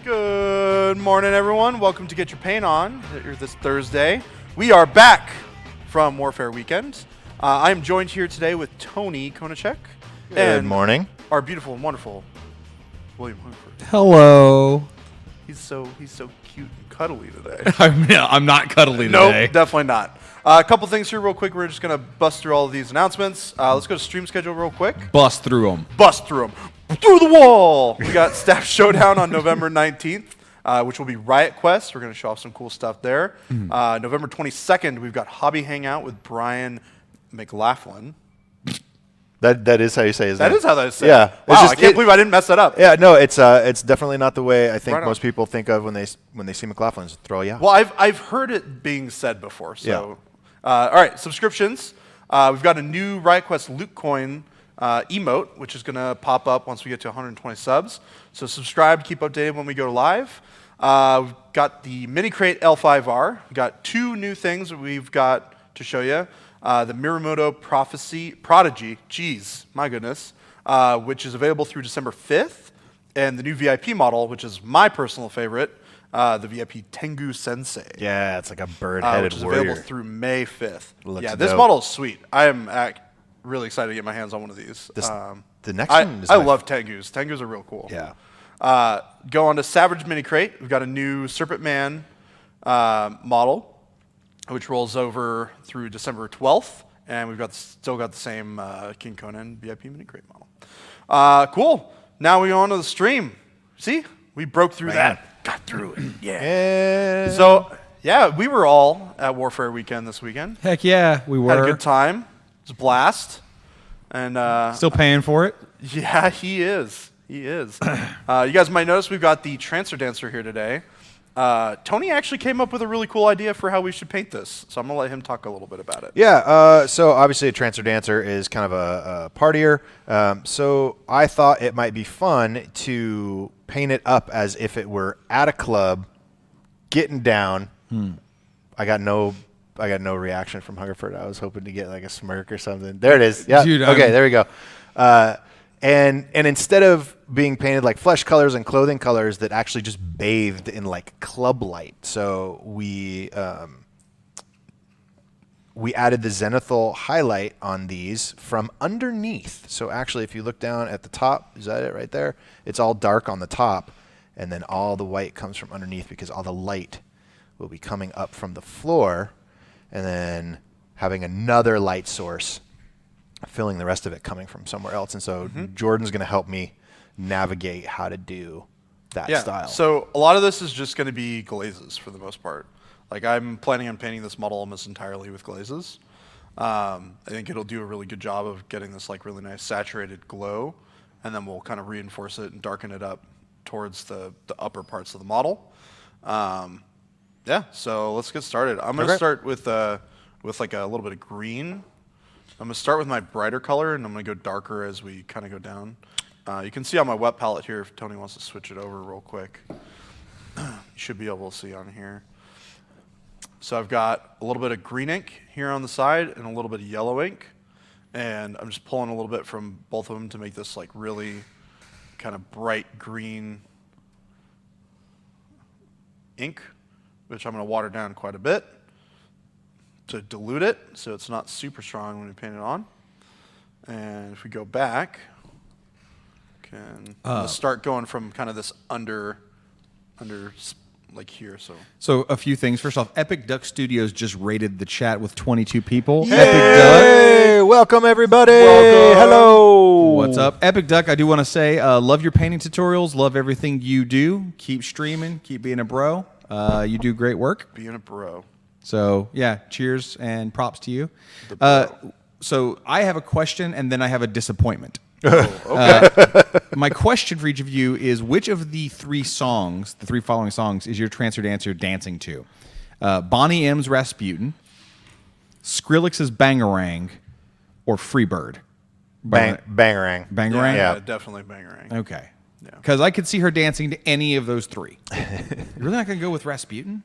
Good morning, everyone. Welcome to Get Your Paint On this Thursday. We are back from Warfare Weekend. I am joined here today with Tony Konachek. Good morning. Our beautiful and wonderful William Hookford. Hello. He's so cute and cuddly today. I'm not cuddly today. Nope, definitely not. A couple things here real quick. We're just going to bust through all of these announcements. Let's go to stream schedule real quick. Bust through them. Bust through them. Through the wall! We got Staff Showdown on November 19th, which will be Riot Quest. We're going to show off some cool stuff there. November 22nd, we've got Hobby Hangout with Brian McLaughlin. That is how you say his name. That is how that is said. Yeah. Wow, I can't believe I didn't mess that up. Yeah, no, it's definitely not the way I think Right most people think of when they see McLaughlin's throw you out. Well, I've heard it being said before. So, all right, subscriptions. We've got a new Riot Quest loot coin emote, which is going to pop up once we get to 120 subs. So subscribe, keep updated when we go live. We've got the mini crate L5R. We've got two new things that we've got to show you. The Miramoto Prodigy, geez, my goodness, which is available through December 5th. And the new VIP model, which is my personal favorite, the VIP Tengu Sensei. Yeah, it's like a bird-headed which is warrior. available through May 5th. Looks This dope. model is sweet. I am really excited to get my hands on one of these. The next one is I love Tengus. Tengus are real cool. Yeah. Go on to Savage Mini Crate. We've got a new Serpent Man model, which rolls over through December 12th. And we've still got the same King Conan VIP Mini Crate model. Cool. Now we go on to the stream. See? We broke through that. Got through it. Yeah. So, yeah, we were all at Warfare Weekend this weekend. Heck yeah, we were. Had a good time. It was a blast. And Still paying for it? yeah, he is. He is. You guys might notice we've got the Trancer Dancer here today. Tony actually came up with a really cool idea for how we should paint this, so I'm going to let him talk a little bit about it. Yeah, so obviously a Trancer Dancer is kind of a partier. So I thought it might be fun to paint it up as if it were at a club, getting down. I got no reaction from Hungerford. I was hoping to get like a smirk or something. There it is. Yeah. Dude, okay, there we go. And instead of being painted like flesh colors and clothing colors that actually just bathed in like club light, so we added the zenithal highlight on these from underneath. So actually, if you look down at the top, is that it right there? It's all dark on the top, and then all the white comes from underneath because all the light will be coming up from the floor, and then having another light source filling the rest of it coming from somewhere else. And so Jordan's going to help me navigate how to do that style. So a lot of this is just going to be glazes for the most part. Like I'm planning on painting this model almost entirely with glazes. I think it'll do a really good job of getting this like really nice saturated glow, and then we'll kind of reinforce it and darken it up towards the upper parts of the model. So let's get started. I'm going to start with like a little bit of green. I'm going to start with my brighter color, and I'm going to go darker as we kind of go down. You can see on my wet palette here if Tony wants to switch it over real quick. You should be able to see on here. So I've got a little bit of green ink here on the side and a little bit of yellow ink. And I'm just pulling a little bit from both of them to make this like really kind of bright green ink, which I'm going to water down quite a bit to dilute it so it's not super strong when we paint it on. And if we go back, I'm going to start going from kind of this under like here. So a few things. First off, Epic Duck Studios just rated the chat with 22 people. Yay! Epic Duck. Welcome, everybody. Welcome. Hello. What's up? Epic Duck, I do want to say, love your painting tutorials. Love everything you do. Keep streaming. Keep being a bro. You do great work. Being a bro. So, yeah, cheers and props to you. The bro. So I have a question, and then I have a disappointment. Okay. My question for each of you is, which of the three following songs, is your Trancer Dancer dancing to? Bonnie M's Rasputin, Skrillex's Bangarang, or Freebird? Bangarang. Bangarang? Yeah, definitely Bangarang. Okay. Yeah. Because I could see her dancing to any of those three. You're really not going to go with Rasputin?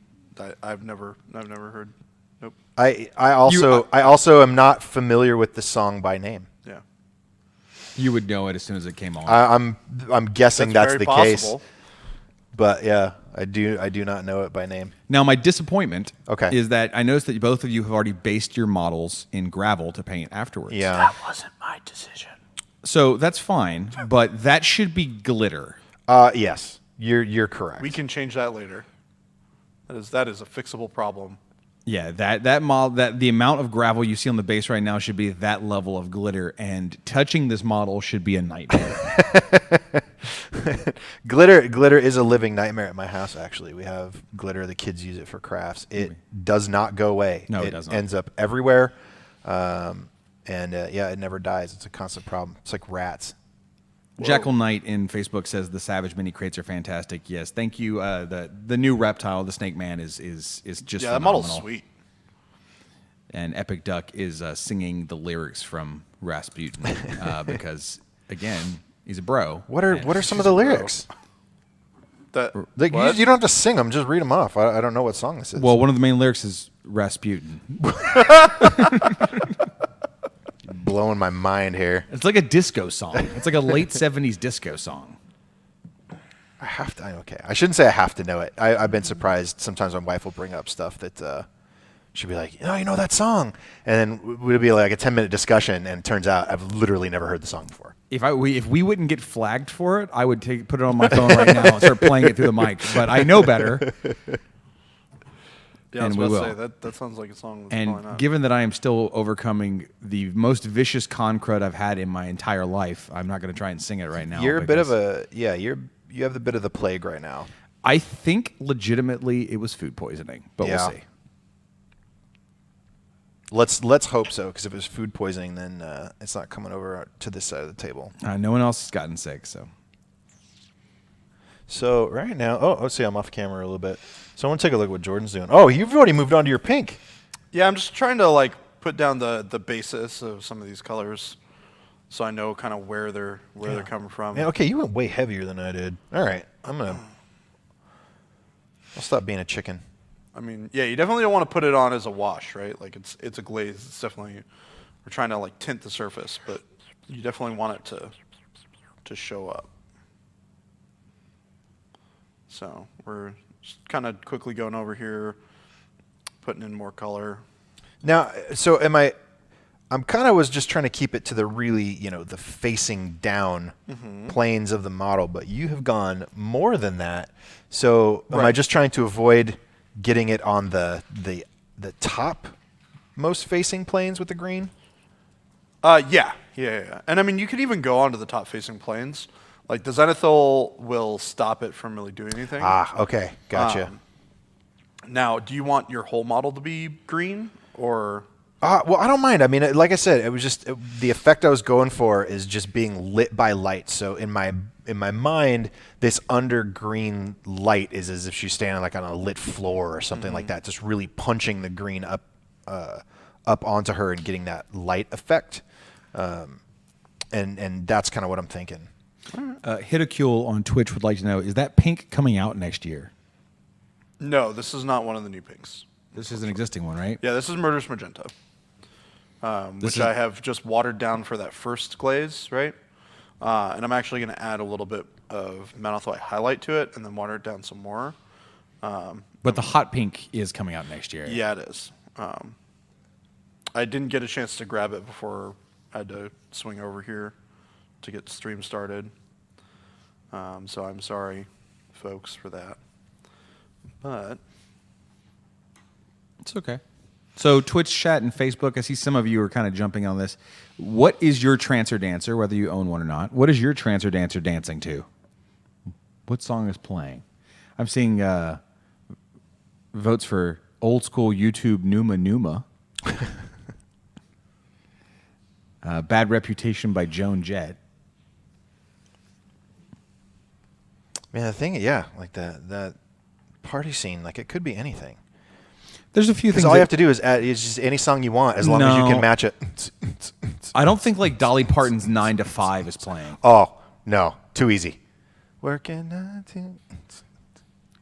I've never heard. Nope. I also am not familiar with the song by name. Yeah. You would know it as soon as it came on. I'm guessing that's the very possible. case. But yeah, I do not know it by name. Now, my disappointment Okay. is that I noticed that both of you have already based your models in gravel to paint afterwards. Yeah. That wasn't my decision. So that's fine, but that should be glitter. Yes, you're correct. We can change that later. That is a fixable problem. Yeah, that the amount of gravel you see on the base right now should be that level of glitter, and touching this model should be a nightmare. Glitter is a living nightmare at my house. Actually, we have glitter. The kids use it for crafts. It does not go away. No, it does not. Ends up everywhere, and it never dies. It's a constant problem. It's like rats. Jackal Knight in Facebook says the Savage mini crates are fantastic. Yes, thank you. The new reptile, the Snake Man, is just Yeah, that phenomenal. model's sweet. And Epic Duck is singing the lyrics from Rasputin because again he's a bro. What are some of the lyrics? That Like, you don't have to sing them. Just read them off. I don't know what song this is. Well, one of the main lyrics is Rasputin. Blowing my mind here. It's like a disco song. It's like a late 70s disco song. I have to. Okay, I shouldn't say I have to know it. I've been surprised. Sometimes my wife will bring up stuff that she'll be like, you know that song, and then it'll be like a 10-minute discussion, and it turns out I've literally never heard the song before. If we wouldn't get flagged for it, I would put it on my phone right now and start playing it through the mic. But I know better. Yeah, I was And we about to will. say that sounds like a song. That's probably And not. given that I am still overcoming the most vicious con crud I've had in my entire life, I'm not going to try and sing it right now. You're a bit of because you have the bit of the plague right now. I think legitimately it was food poisoning, but Yeah. we'll see. Let's hope so, because if it was food poisoning, then it's not coming over to this side of the table. No one else has gotten sick, so. So right now, let's see, I'm off camera a little bit. So I want to take a look at what Jordan's doing. Oh, you've already moved on to your pink. Yeah, I'm just trying to put down the basis of some of these colors, so I know kind of where they're coming from. Man, okay, you went way heavier than I did. All right, I'll stop being a chicken. I mean, yeah, you definitely don't want to put it on as a wash, right? Like it's a glaze. It's definitely, we're trying to tint the surface, but you definitely want it to show up. So we're just kind of quickly going over here, putting in more color. Now, so I'm kind of was just trying to keep it to the really, the facing down planes of the model, but you have gone more than that. So am I just trying to avoid getting it on the top most facing planes with the green? Yeah. And I mean, you could even go onto the top facing planes. Like the zenithal will stop it from really doing anything. Ah, okay, gotcha. Now, do you want your whole model to be green or? Well, I don't mind. I mean, like I said, it was just the effect I was going for is just being lit by light. So in my mind, this under green light is as if she's standing on a lit floor or something like that, just really punching the green up onto her and getting that light effect. And that's kind of what I'm thinking. Hitocule on Twitch would like to know, is that pink coming out next year? No, this is not one of the new pinks. This is an existing one, right? Yeah, this is Murderous Magenta, which I have just watered down for that first glaze, right? And I'm actually going to add a little bit of Malachite highlight to it and then water it down some more. But the hot pink is coming out next year. Yeah, it is. I didn't get a chance to grab it before I had to swing over here to get stream started. So I'm sorry, folks, for that. But It's okay. So Twitch chat and Facebook, I see some of you are kind of jumping on this. What is your Trancer dancer, whether you own one or not? What is your Trancer dancer dancing to? What song is playing? I'm seeing votes for old school YouTube Numa Numa. Bad Reputation by Joan Jett. Man, the thing, like that party scene, like it could be anything. There's a few things. Because all you have to do is add just any song you want, as long as you No. can match it. I don't think Dolly Parton's 9 to 5 is playing. Oh, no, too easy. Working 9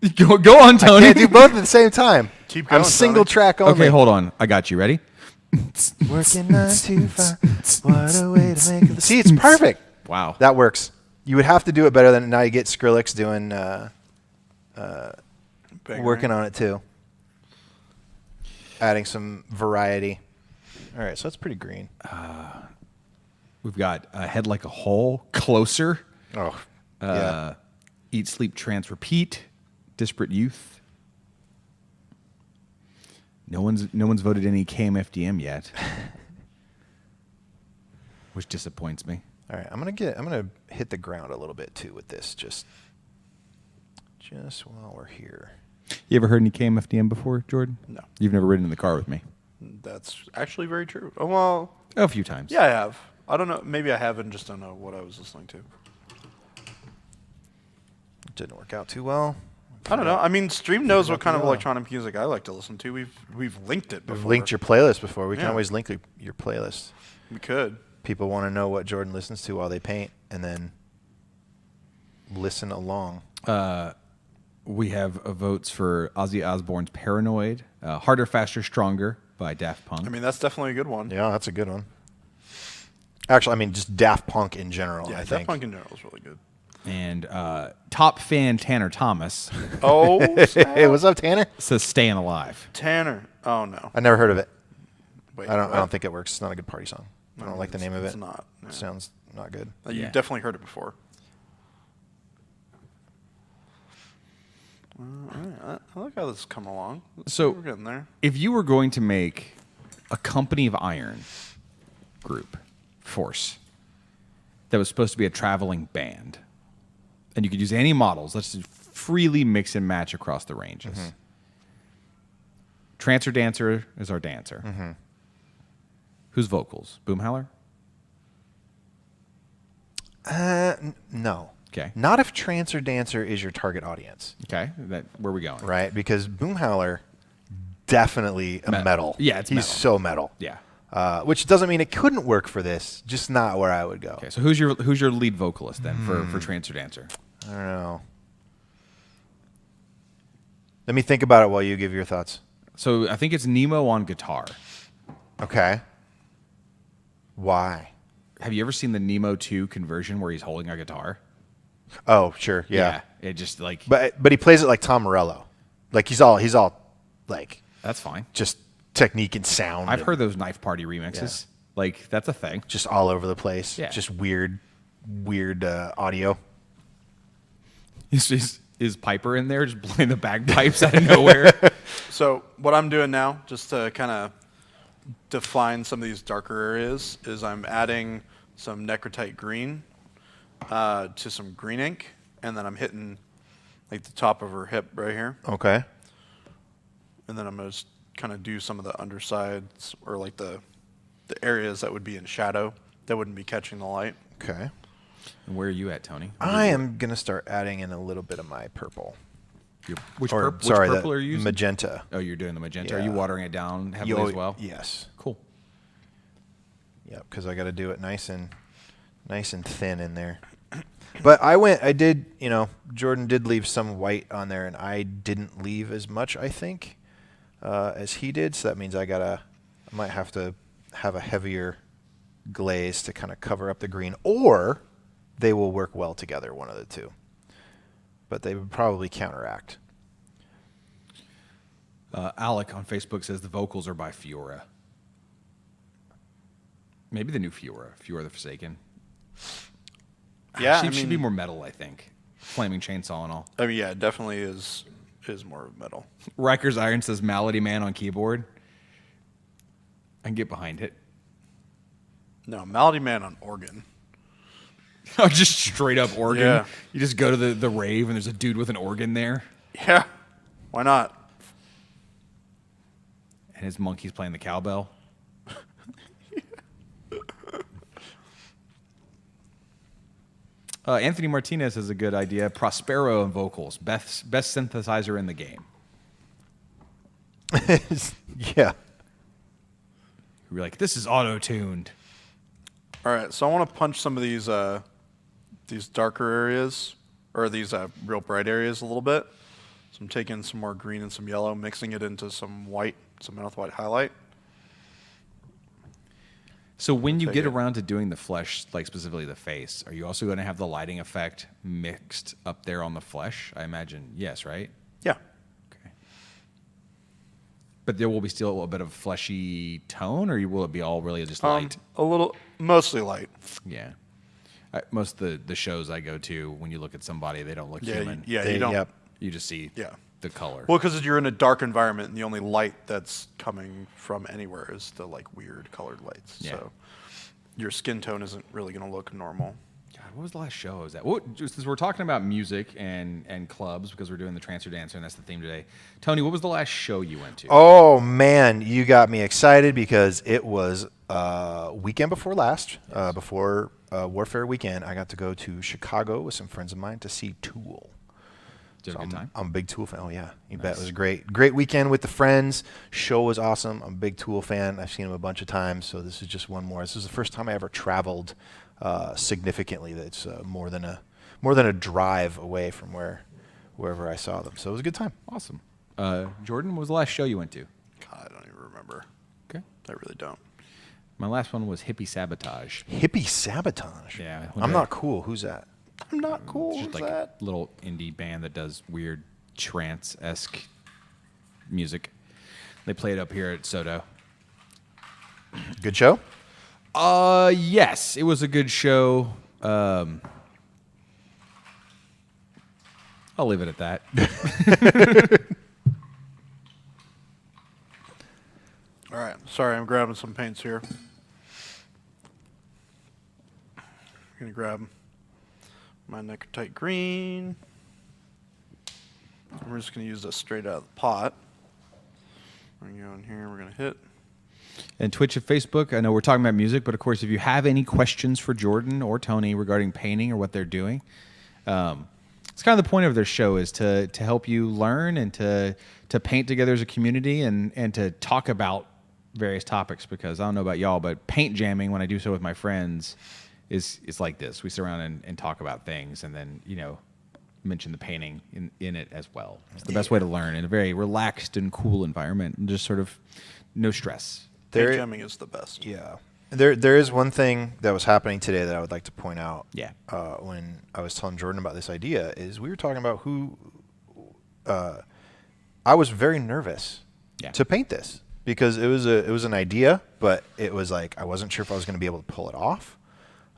to... Go on, Tony. Can't do both at the same time. Keep going, I'm single Tony. track only. Okay, hold on. I got you. Ready? Working 9 to 5. What a way to make it. See, it's perfect. Wow. That works. You would have to do it better than now. You get Skrillex doing working on it too. Adding some variety. All right, so that's pretty green. We've got Head Like a Hole, Closer, Oh, yeah. Eat, Sleep, Trance, Repeat, Disparate Youth. No one's voted any KMFDM yet, which disappoints me. All right, I'm gonna hit the ground a little bit too with this, just while we're here. You ever heard any KMFDM before, Jordan? No. You've never ridden in the car with me? That's actually very true. Oh, well, A few times. yeah, I have. I don't know. Maybe I have and just don't know what I was listening to. Didn't work out too well. I don't know. I mean, Stream knows what kind of Yeah. electronic music I like to listen to. We've linked it before. We've linked your playlist before. We can Yeah. always link your playlist. We could. People want to know what Jordan listens to while they paint, and then listen along. We have votes for Ozzy Osbourne's Paranoid, Harder, Faster, Stronger by Daft Punk. I mean, that's definitely a good one. Yeah, that's a good one. Actually, I mean, just Daft Punk in general. Yeah, I Daft think. Punk in general is really good. And top fan Tanner Thomas Oh, Hey, what's up, Tanner? says Staying Alive. Tanner. Oh, no. I never heard of it. Wait, I what? don't think it works. It's not a good party song. I don't like the name of it. It's not. No. It sounds not good. You Yeah. definitely heard it before. I like how this is coming along. So- We're getting there. If you were going to make a Company of Iron group, force, that was supposed to be a traveling band, and you could use any models, let's just freely mix and match across the ranges. Mm-hmm. Trancer Dancer is our dancer. Mm-hmm. Who's vocals? Boomhowler? No. Okay. Not if Trancer Dancer is your target audience, Okay. Where are we going? right? Because Boomhowler, definitely a metal. Yeah, it's he's metal. so metal. Yeah. Which doesn't mean it couldn't work for this. Just not where I would go. Okay. So who's your lead vocalist then for Hmm. Trancer Dancer? I don't know. Let me think about it while you give your thoughts. So I think it's Nemo on guitar. Okay. Why? Have you ever seen the Nemo 2 conversion where he's holding a guitar? Oh, sure. Yeah. It just like But he plays it like Tom Morello. Like he's all like that's fine. just technique and sound. I've and heard those Knife Party remixes. Like that's a thing. just all over the place. Yeah. Just weird audio. Is Piper in there just playing the bagpipes out of nowhere? So what I'm doing now, just to kind of define some of these darker areas, is I'm adding some necrotite green to some green ink, and then I'm hitting like the top of her hip right here, Okay. and then I'm going to kind of do some of the undersides or like the areas that would be in shadow that wouldn't be catching the light. Okay. And where are you at, Tony? I am gonna start adding in a little bit of my purple. Which Or purple sorry, are you using? magenta. Oh, you're doing the magenta. Are Yeah. you watering it down heavily as well? Yes. Cool. Yep, because I got to do it nice and thin in there. But Jordan did leave some white on there, and I didn't leave as much, I think, as he did. So that means I might have to have a heavier glaze to kind of cover up the green, or they will work well together, one of the two. But they would probably counteract. Alec on Facebook says the vocals are by Fiora. Maybe the new Fiora the Forsaken. Yeah, she I should be mean- more metal, I think. Flaming Chainsaw and all. I mean, yeah, it definitely is more of metal. Riker's Iron says Malady Man on keyboard. I can get behind it. No, Malady Man on organ. Oh, just straight up organ. Yeah. You just go to the rave and there's a dude with an organ there, Yeah, why not? and his monkey's playing the cowbell. Anthony Martinez has a good idea. Prospero and vocals, best synthesizer in the game. Yeah. We're like, this is auto-tuned. All right, so I want to punch some of these darker areas, or these real bright areas a little bit. So I'm taking some more green and some yellow, mixing it into some white, some mouth white highlight. So when you take get it. around to doing the flesh, like specifically the face, are you also going to have the lighting effect mixed up there on the flesh? I imagine yes, right? Yeah. Okay. But there will be still a bit of fleshy tone, or will it be all really just light? A little, mostly light. Yeah. Most of the shows I go to, when you look at somebody, they don't look human. Yeah, you don't. Yep. You just see the color. Well, because you're in a dark environment, and the only light that's coming from anywhere is the like weird colored lights. Yeah. So your skin tone isn't really going to look normal. God, what was the last show I was at? Since we're talking about music and clubs, because we're doing the Trancer Dancer, and that's the theme today. Tony, what was the last show you went to? Oh man, you got me excited because it was weekend before last, before Warfare weekend. I got to go to Chicago with some friends of mine to see Tool. Did you have a good time? I'm a big Tool fan. Oh yeah, you bet. It was great weekend with the friends. Show was awesome. I'm a big Tool fan. I've seen him a bunch of times, so this is just one more. This is the first time I ever traveled significantly. That's more than a drive away from wherever I saw them. So it was a good time. Awesome. Jordan, what was the last show you went to? God, I don't even remember. Okay. I really don't. My last one was Hippie Sabotage. Hippie Sabotage. Yeah. I'm not cool. Who's that? I'm not cool. It's Who's just like that? a little indie band that does weird trance-esque music. They played up here at Soto. Good show. Yes, it was a good show. I'll leave it at that. All right. Sorry, I'm grabbing some paints here. I'm gonna grab my Necrotite green. And we're just gonna use this straight out of the pot. We're gonna go in here. We're gonna hit. And Twitch and Facebook, I know we're talking about music, but of course, if you have any questions for Jordan or Tony regarding painting or what they're doing, it's kind of the point of their show is to help you learn and to paint together as a community and to talk about various topics. Because I don't know about y'all, but paint jamming, when I do so with my friends, is like this. We sit around and talk about things, and then mention the painting in it as well. It's the best way to learn in a very relaxed and cool environment, and just sort of no stress. Paint jamming is the best. Yeah. There is one thing that was happening today that I would like to point out. Yeah. When I was telling Jordan about this idea, is we were talking about I was very nervous to paint this because it was an idea, but it was like I wasn't sure if I was going to be able to pull it off,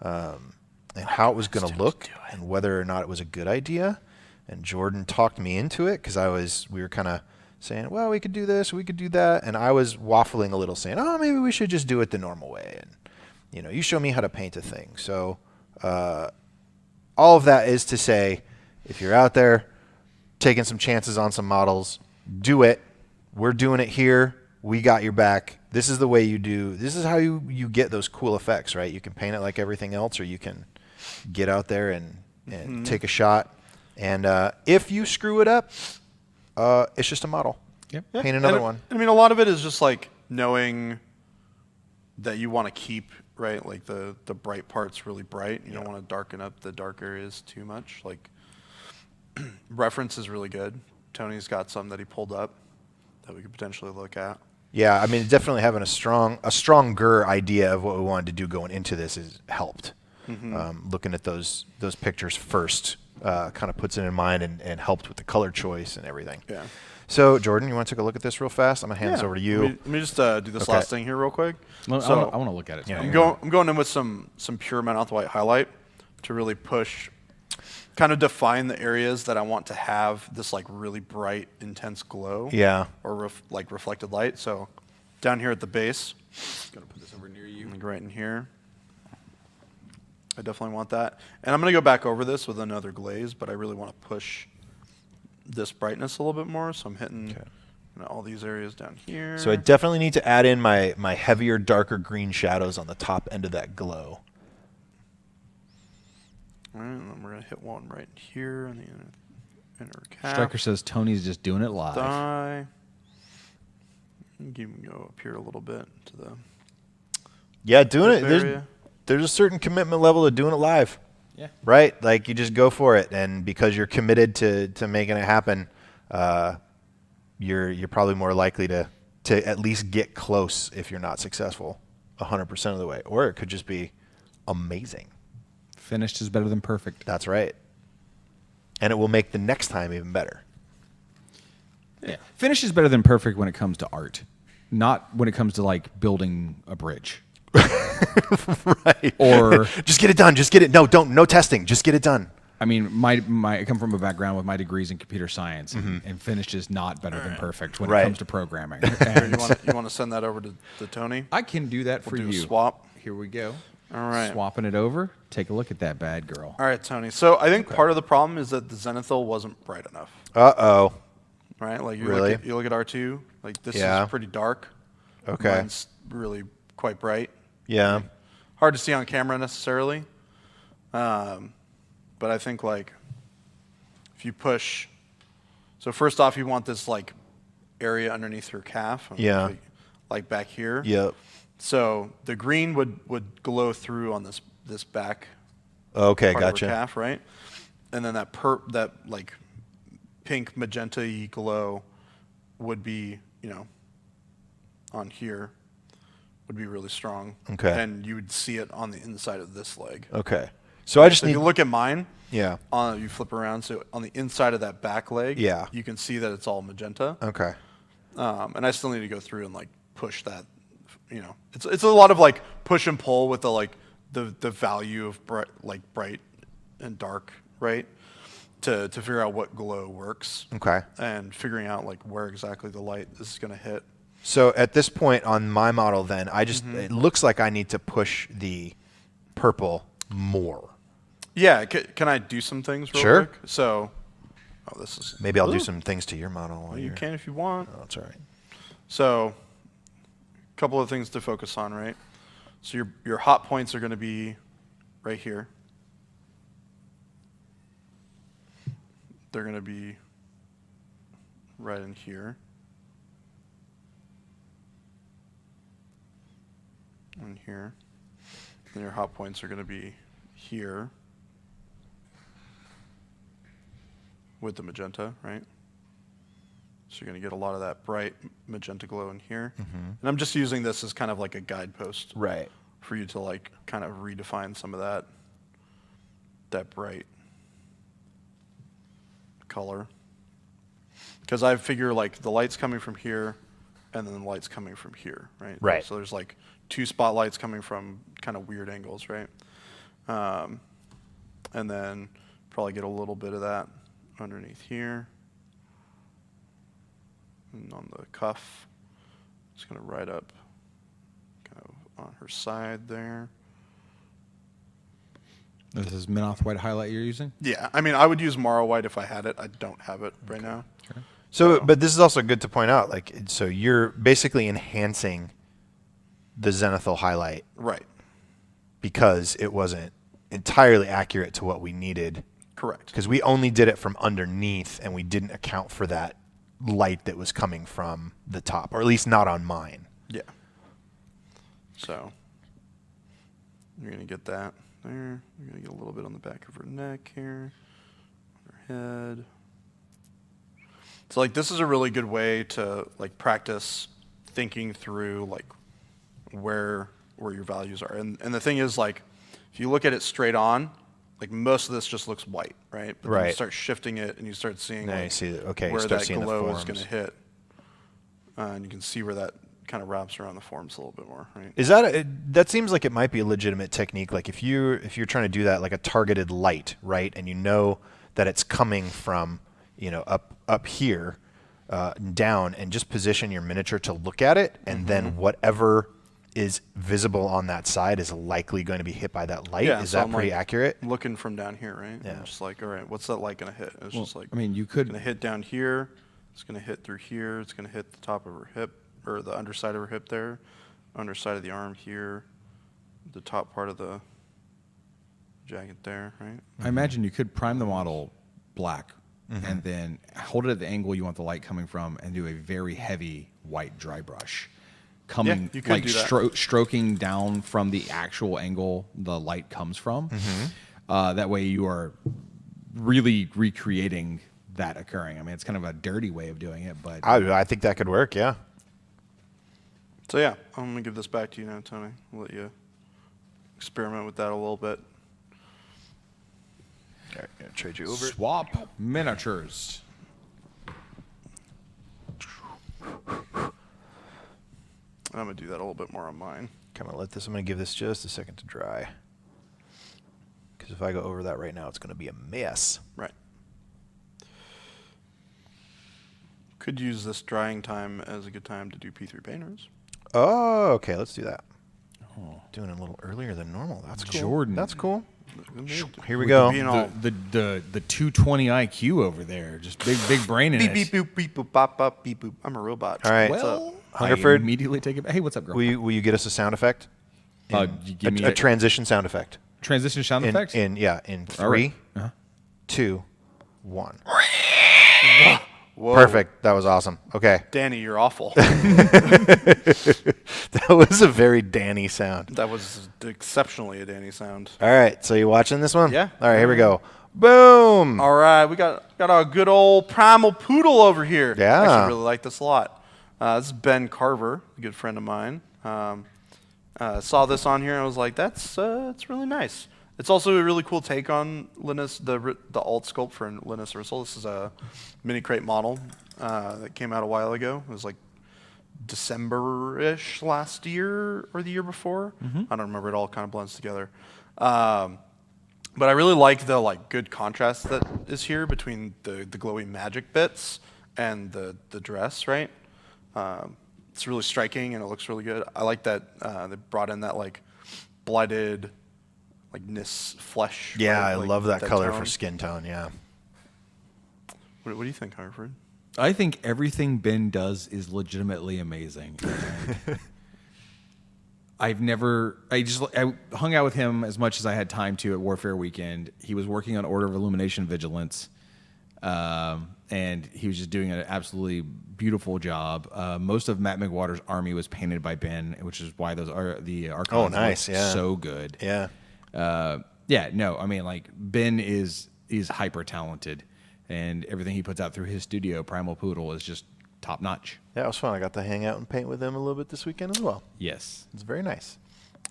and how it was going to look, and whether or not it was a good idea. And Jordan talked me into it because we were kind of saying, well, we could do this, we could do that, and I was waffling a little, saying, oh, maybe we should just do it the normal way, and you show me how to paint a thing. So all of that is to say, if you're out there taking some chances on some models, do it. We're doing it here. We got your back. This is the way you do. This is how you get those cool effects, right? You can paint it like everything else, or you can get out there and take a shot. And if you screw it up, it's just a model. Yep. Yeah. Paint another one. I mean, a lot of it is just like knowing that you want to keep, right, like the bright parts really bright. You don't want to darken up the dark areas too much. Like reference is really good. Tony's got some that he pulled up that we could potentially look at. Yeah, I mean, definitely having a stronger idea of what we wanted to do going into this has helped. Looking at those pictures first kind of puts it in mind and helped with the color choice and everything. Yeah. So, Jordan, you want to take a look at this real fast? I'm going to hand this over to you. Let me just do this last thing here real quick. Well, so I want to look at it. I'm going in with some pure Mount White highlight to really push, kind of define the areas that I want to have this like really bright, intense glow. Yeah. Or like reflected light. So down here at the base, Gonna put this over near you. like right in here. I definitely want that. And I'm going to go back over this with another glaze, but I really want to push this brightness a little bit more. So I'm hitting all these areas down here. So I definitely need to add in my heavier, darker green shadows on the top end of that glow. All right, and then we're going to hit one right here on the inner cap. Striker says Tony's just doing it live. Die. You can go up here a little bit to the Doing it. area. There's a certain commitment level to doing it live. Yeah. Right? Like, you just go for it. And because you're committed to making it happen, you're probably more likely to at least get close if you're not successful. 100% of the way, or it could just be amazing. Finished is better than perfect. That's right. And it will make the next time even better. Yeah. Finished is better than perfect when it comes to art, not when it comes to like building a bridge. Right. Or just get it done. Just get it. No testing. Just get it done. I mean, I come from a background with my degrees in computer science, and finished is not better than perfect when it comes to programming. And You want to send that over to Tony? I can do that for We'll do you. a swap. Here we go. All right. Swapping it over. Take a look at that bad girl. All right, Tony. So I think part of the problem is that the zenithal wasn't bright enough. Uh-oh. Right? Like you Really? look at R2. Like this Yeah. is pretty dark. Okay. Mine's really quite bright. Yeah. Hard to see on camera necessarily. But I think like if you push, so first off you want this like area underneath your calf. Yeah. Like back here. Yep. So the green would glow through on this back Okay, part of gotcha. her calf, right? And then that like pink magenta-y glow would be, on here would be really strong. Okay. And you would see it on the inside of this leg. Okay. So I just So need if you look at mine, Yeah. you flip around, so on the inside of that back leg, Yeah. you can see that it's all magenta. Okay. And I still need to go through and like push that. It's a lot of like push and pull with the value of bright and dark, right? To figure out what glow works. Okay. And figuring out like where exactly the light is going to hit. So at this point on my model then, it looks like I need to push the purple more. Yeah. Can I do some things real Sure. quick? So, this is Maybe I'll do Ooh. some things to your model while You you're... can if you want. Oh, that's all right. So, a couple of things to focus on, right? So your hot points are going to be right here. They're going to be right in here. And here. And your hot points are going to be here with the magenta, right? So you're going to get a lot of that bright magenta glow in here. And I'm just using this as kind of like a guidepost Right. for you to like kind of redefine some of that bright color. Because I figure like the light's coming from here and then the light's coming from here, right? Right. So there's like two spotlights coming from kind of weird angles, right? And then probably get a little bit of that underneath here. And on the cuff, it's going to ride up kind of on her side there. This is Minoth white highlight you're using? Yeah, I mean, I would use Morrow White if I had it. I don't have it right now. Sure. So, but this is also good to point out. Like, so you're basically enhancing the zenithal highlight Right, because it wasn't entirely accurate to what we needed. correct. Because we only did it from underneath, and we didn't account for that light that was coming from the top, or at least not on mine. Yeah. So, you're going to get that there. You're going to get a little bit on the back of her neck here, on her head. So, like, this is a really good way to, like, practice thinking through, like, where your values are. And the thing is, like, if you look at it straight on, like, most of this just looks white, right? But then you Right. start shifting it, and you start seeing, Now you like, see that- okay, you where start that seeing the glow is forms. going to hit. And you can see where that kind of wraps around the forms a little bit more, right? Is that that seems like it might be a legitimate technique? Like if you're trying to do that, like a targeted light, right? And you know that it's coming from up here down, and just position your miniature to look at it, and then whatever is visible on that side is likely going to be hit by that light. Yeah, Is so that I'm, pretty like, accurate? Looking from down here, right? Yeah. I'm just like, all right, what's that light going to hit? It's just like, I mean, you could- going to hit down here. It's going to hit through here. It's going to hit the top of her hip, or the underside of her hip there, underside of the arm here, the top part of the jacket there, right? I imagine you could prime the model black and then hold it at the angle you want the light coming from and do a very heavy white dry brush. Coming you could like do that. stroking down from the actual angle the light comes from. That way you are really recreating that occurring. I mean, it's kind of a dirty way of doing it, but I think that could work. Yeah. So yeah, I'm gonna give this back to you now, Tony. I'll let you experiment with that a little bit. All right, gonna trade you over. Swap miniatures. I'm gonna do that a little bit more on mine. I'm gonna give this just a second to dry. Because if I go over that right now, it's gonna be a mess. Right. Could use this drying time as a good time to do P3 painters. Oh, okay, let's do that. Doing it a little earlier than normal. That's cool. Jordan. That's cool. Here we With go. being all The 220 IQ over there, just big brain in beep it. beep boop beep boop bop bop beep boop. I'm a robot. All right. What's up? Well, Hungerford? I immediately take it back. Hey, what's up, girl? Will you get us a sound effect? You give me A transition sound effect. transition sound effect? In All 3, right. Uh-huh. 2, 1. Whoa. Perfect. That was awesome. Okay. Danny, you're awful. That was a very Danny sound. That was exceptionally a Danny sound. All right. So you watching this one? Yeah. All right. Here we go. Boom. All right, we got our good old Primal Poodle over here. Yeah. I actually really like this a lot. This is Ben Carver, a good friend of mine. Saw this on here and I was like, that's really nice. It's also a really cool take on Linus, the alt sculpt for Linus Ursel. This is a mini crate model that came out a while ago. It was like December-ish last year or the year before. I don't remember. It all kind of blends together. But I really like the good contrast that is here between the glowy magic bits and the dress, right? It's really striking and it looks really good. I like that they brought in that blighted Nis flesh. Yeah, right? I love that color tone. for skin tone. Yeah. What do you think, Harford? I think everything Ben does is legitimately amazing. I hung out with him as much as I had time to at Warfare Weekend. He was working on Order of Illumination Vigilance, and he was just doing an absolutely beautiful job. Most of Matt McWater's army was painted by Ben, which is why the Archons nice, look yeah. so good. Yeah. Ben is hyper talented, and everything he puts out through his studio, Primal Poodle, is just top notch. Yeah, it was fun. I got to hang out and paint with him a little bit this weekend as well. Yes. It's very nice.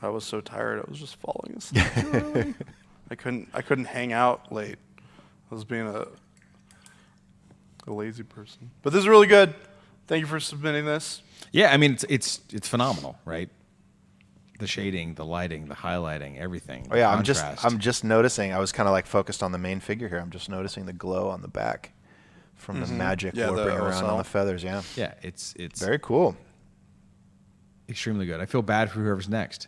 I was so tired. I was just falling asleep too early. I couldn't hang out late. I was being a lazy person. But this is really good. Thank you for submitting this. Yeah, I mean it's phenomenal, right? The shading, the lighting, the highlighting, everything. Oh yeah, the I'm contrast. just noticing. I was kind of focused on the main figure here. I'm just noticing the glow on the back from the magic Yeah, the warping around on OSL. the feathers. Yeah, Yeah, it's very cool. extremely good. I feel bad for whoever's next.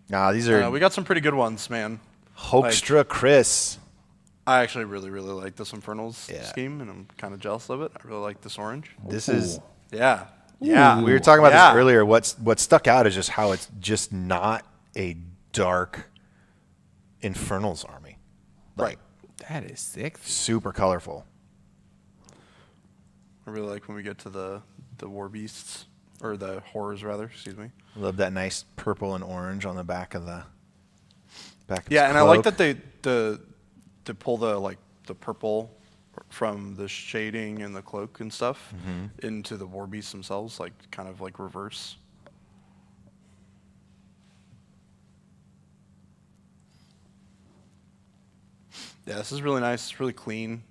Nah, these are We got some pretty good ones, man. Hoekstra Chris. I actually really, really like this Infernals Yeah. scheme, and I'm kind of jealous of it. I really like this orange. This is. Yeah. Yeah. We were talking about Yeah. this earlier. What stuck out is just how it's just not a dark Infernals army. Right. That is sick. Super colorful. I really like when we get to the war beasts, or the horrors, rather. Excuse me. Love that nice purple and orange on the back of the Yeah, and I like that they pull the purple from the shading and the cloak and stuff into the war beasts themselves, kind of reverse. Yeah, this is really nice. It's really clean,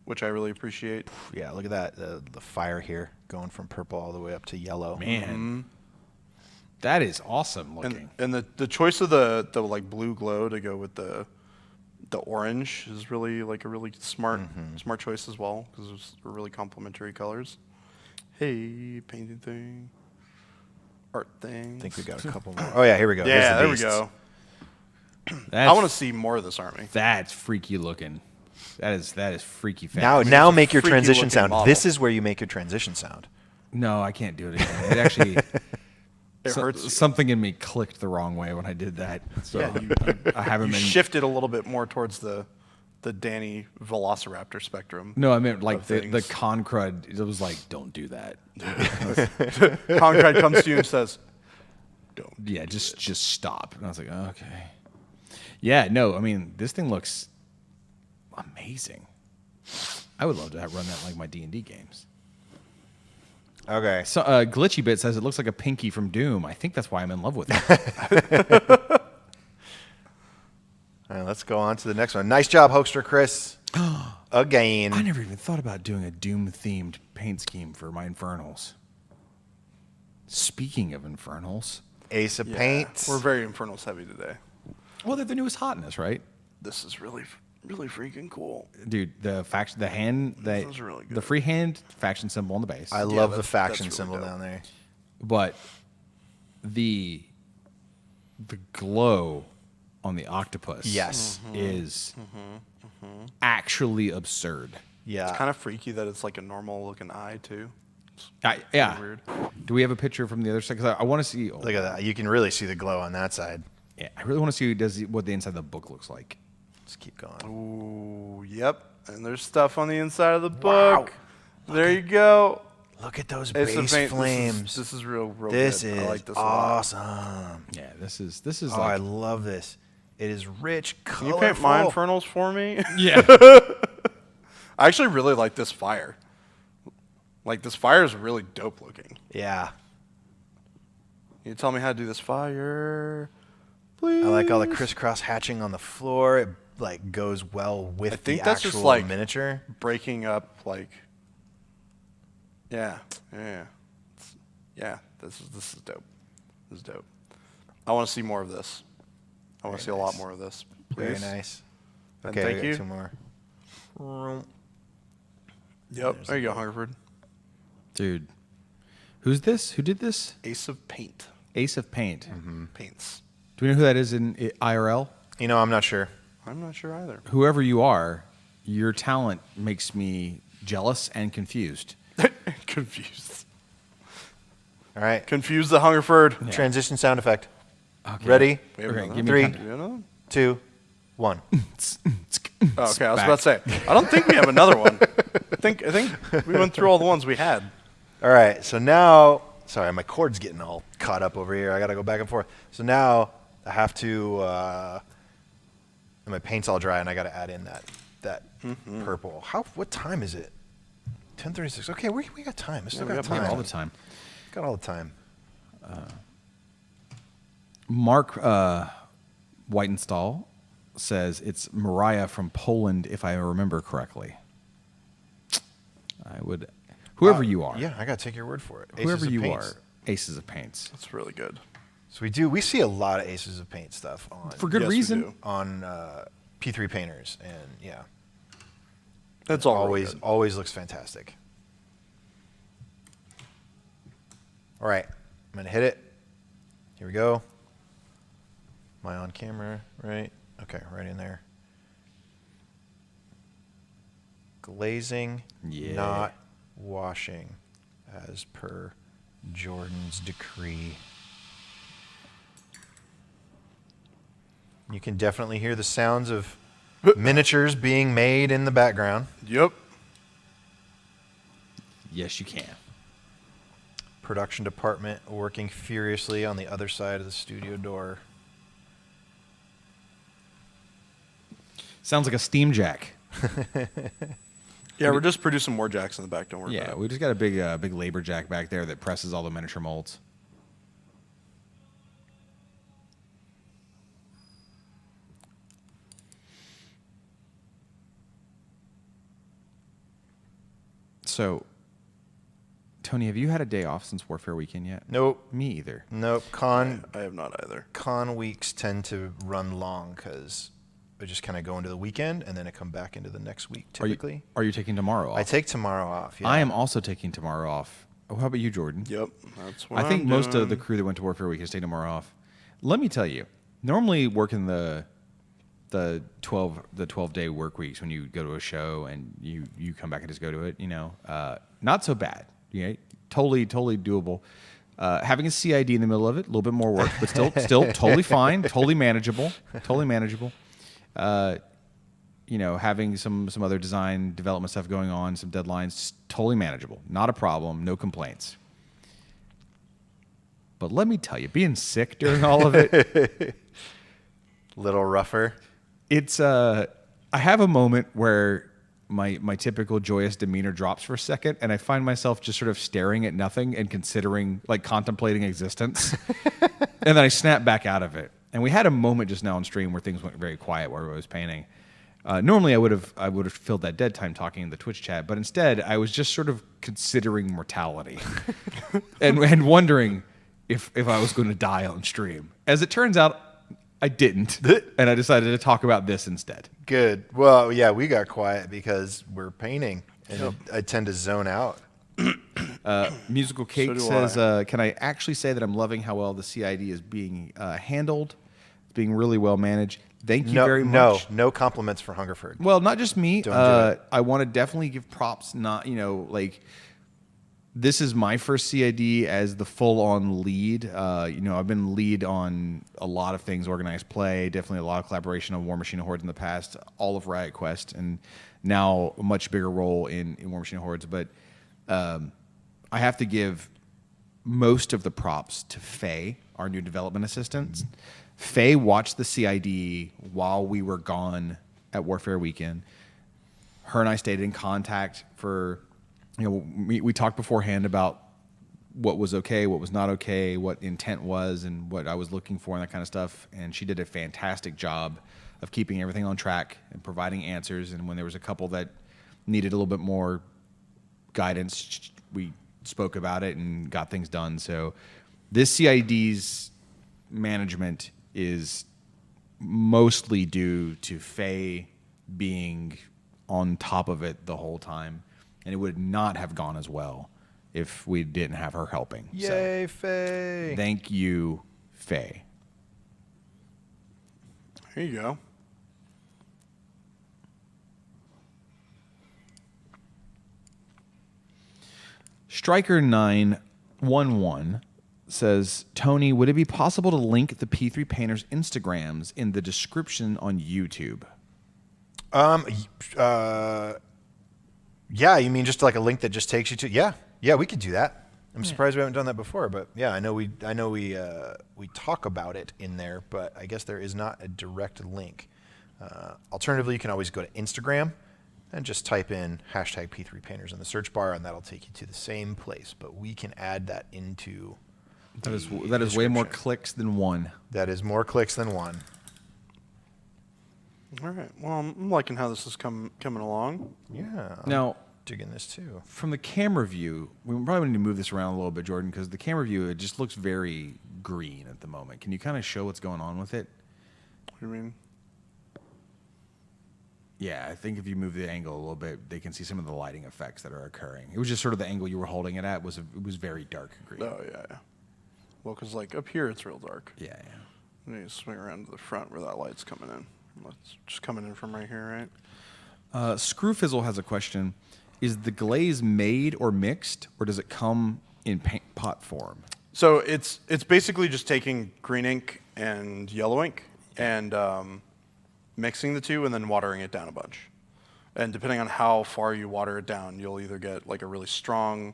which I really appreciate. Yeah, look at that. The fire here going from purple all the way up to yellow. Man. That is awesome looking. And the choice of the blue glow to go with the orange is really a really smart choice as well, because those are really complementary colors. Hey, painting thing, art thing. I think we got a couple more. Oh yeah, here we go. Here's Yeah, the there we beasts. go. That's, I want to see more of this army. That's freaky looking. That is freaky fast. Now it's a make your freaky transition looking sound. model. This is where you make your transition sound. No, I can't do it again. It actually It hurts. Something in me clicked the wrong way when I did that. So I haven't You been shifted a little bit more towards the Danny Velociraptor spectrum. No, I meant the things. Concrud. It was like, don't do that. Concrete comes to you and says, "Don't." Yeah, just stop. And I was like, okay. Yeah, no, I mean, this thing looks amazing. I would love to run that in my D&D games. Okay. So, Glitchy Bit says it looks like a pinky from Doom. I think that's why I'm in love with it. All right, let's go on to the next one. Nice job, Hoaxster Chris. Again. I never even thought about doing a Doom-themed paint scheme for my Infernals. Speaking of Infernals. Ace of Paints. We're very Infernals heavy today. Well, they're the newest hotness, right? This is really freaking cool. Dude, the faction, the hand, This is really good. the freehand faction symbol on the base. I love the that's faction really symbol dope. down there. But the glow on the octopus Yes. is actually absurd. Yeah. It's kind of freaky that it's like a normal looking eye too. Yeah. Weird. Do we have a picture from the other side? Because I want to see. Look at that. You can really see the glow on that side. Yeah, I really want to see what the inside of the book looks like. Let's keep going. Ooh, yep. And there's stuff on the inside of the book. There you go. Look at those Ace of base Paint. flames. This is real This good. is I like this a lot. awesome. Yeah, this is Oh, like I love this. It is rich, Can you colorful. paint my Infernals for me? yeah. I actually really like this fire. Like, this fire is really dope looking. Yeah. Can you tell me how to do this fire? Please. I like all the crisscross hatching on the floor. It like goes well with I think the that's actual just like miniature. breaking up, like, yeah. Yeah, this is dope. This is dope. I want to see more of this. I want to see a lot more of this. Please. Very nice. And Okay, thank we got you. 2 more. Yep, there you go, Hungerford. Dude. Who's this? Who did this? Ace of Paint. Ace of Paint. Paints. Do we know who that is in IRL? You know, I'm not sure. I'm not sure either. Whoever you are, your talent makes me jealous and confused. Confused. All right. Confuse the Hungerford. Yeah. Transition sound effect. Okay. Ready? We have Okay, another give me one? 3, Do we have another one? 2, 1. Oh, okay, I was Back. about to say. I don't think we have another one. I think we went through all the ones we had. All right. So now, sorry, my cord's getting all caught up over here. I got to go back and forth. So now I have to, and my paint's all dry, and I got to add in that purple. What time is it? 10:36. Okay, we got time. We still we got got time. All the time. Got all the time. Mark Whitenstall says it's Mariah from Poland, if I remember correctly. I would, whoever you are, Yeah, I got to take your word for it. whoever Aces of you Paints. are, Aces of Paints. That's really good. So we see a lot of Aces of Paint stuff on For good Yes, we reason. do. on P3 painters, and yeah, That's all really always good. always looks fantastic. All right, I'm gonna hit it. Here we go. Am I on camera? Right. Okay, right in there. Glazing, Yeah. not washing, as per Jordan's decree. You can definitely hear the sounds of miniatures being made in the background. Yep. Yes, you can. Production department working furiously on the other side of the studio door. Sounds like a steam jack. Yeah, we're just producing more jacks in the back. Don't worry Yeah, about we just got a big labor jack back there that presses all the miniature molds. So, Tony, have you had a day off since Warfare Weekend yet? Nope. Me either. Nope. it. I have not either. Con weeks tend to run long because I just kind of go into the weekend and then I come back into the next week typically. Are you taking tomorrow off? I take tomorrow off. Yeah. I am also taking tomorrow off. Oh, how about you, Jordan? Yep. That's what I think I'm most doing. of the crew that went to Warfare Week is taking tomorrow off. Let me tell you, normally working the 12-day work weeks when you go to a show and you come back and just go to it, not so bad. Totally doable. Having a CID in the middle of it, a little bit more work, but still totally fine, totally manageable. Having some other design development stuff going on, some deadlines, just totally manageable. Not a problem, no complaints. But let me tell you, being sick during all of it, Little rougher. it's I have a moment where my typical joyous demeanor drops for a second, and I find myself just sort of staring at nothing and considering, like, contemplating existence. And then I snap back out of it. And we had a moment just now on stream where things went very quiet where I was painting. Normally I would have filled that dead time talking in the Twitch chat, but instead I was just sort of considering mortality and wondering if I was going to die on stream. As it turns out, I didn't, and I decided to talk about this instead. Good. Well, yeah, we got quiet because we're painting, and I tend to zone out. Musical Cake says, can I actually say that I'm loving how well the CID is being handled? It's being really well managed. Thank you very much. No compliments for Hungerford. Well, not just me. Don't do it. I want to definitely give props. Not, like, this is my first CID as the full-on lead. I've been lead on a lot of things, organized play, definitely a lot of collaboration on War Machine and Hordes in the past, all of Riot Quest, and now a much bigger role in War Machine and Hordes. But I have to give most of the props to Faye, our new development assistant. Faye watched the CID while we were gone at Warfare Weekend. Her and I stayed in contact for... we talked beforehand about what was okay, what was not okay, what intent was, and what I was looking for, and that kind of stuff. And she did a fantastic job of keeping everything on track and providing answers. And when there was a couple that needed a little bit more guidance, we spoke about it and got things done. So this CID's management is mostly due to Faye being on top of it the whole time. And it would not have gone as well if we didn't have her helping. Yay, Faye. Thank you, Faye. Here you go. Striker911 says, Tony, would it be possible to link the P3 Painters Instagrams in the description on YouTube? Yeah, you mean just like a link that just takes you to? Yeah, we could do that. I'm surprised we haven't done that before, but yeah, I know we talk about it in there, but I guess there is not a direct link. Alternatively, you can always go to Instagram and just type in hashtag P3 Painters in the search bar, and that'll take you to the same place. But we can add that into. That is way more clicks than one. That is more clicks than one. All right. Well, I'm liking how this is coming along. Yeah. Now, digging this too. From the camera view, we probably need to move this around a little bit, Jordan, because the camera view, it just looks very green at the moment. Can you kind of show what's going on with it? What do you mean? Yeah, I think if you move the angle a little bit, they can see some of the lighting effects that are occurring. It was just sort of the angle you were holding it at it was very dark green. Oh, yeah. Well, because like up here, it's real dark. Yeah. And you swing around to the front where that light's coming in. It's just coming in from right here, right? Screwfizzle has a question. Is the glaze made or mixed, or does it come in paint pot form? So it's basically just taking green ink and yellow ink and mixing the two and then watering it down a bunch. And depending on how far you water it down, you'll either get like a really strong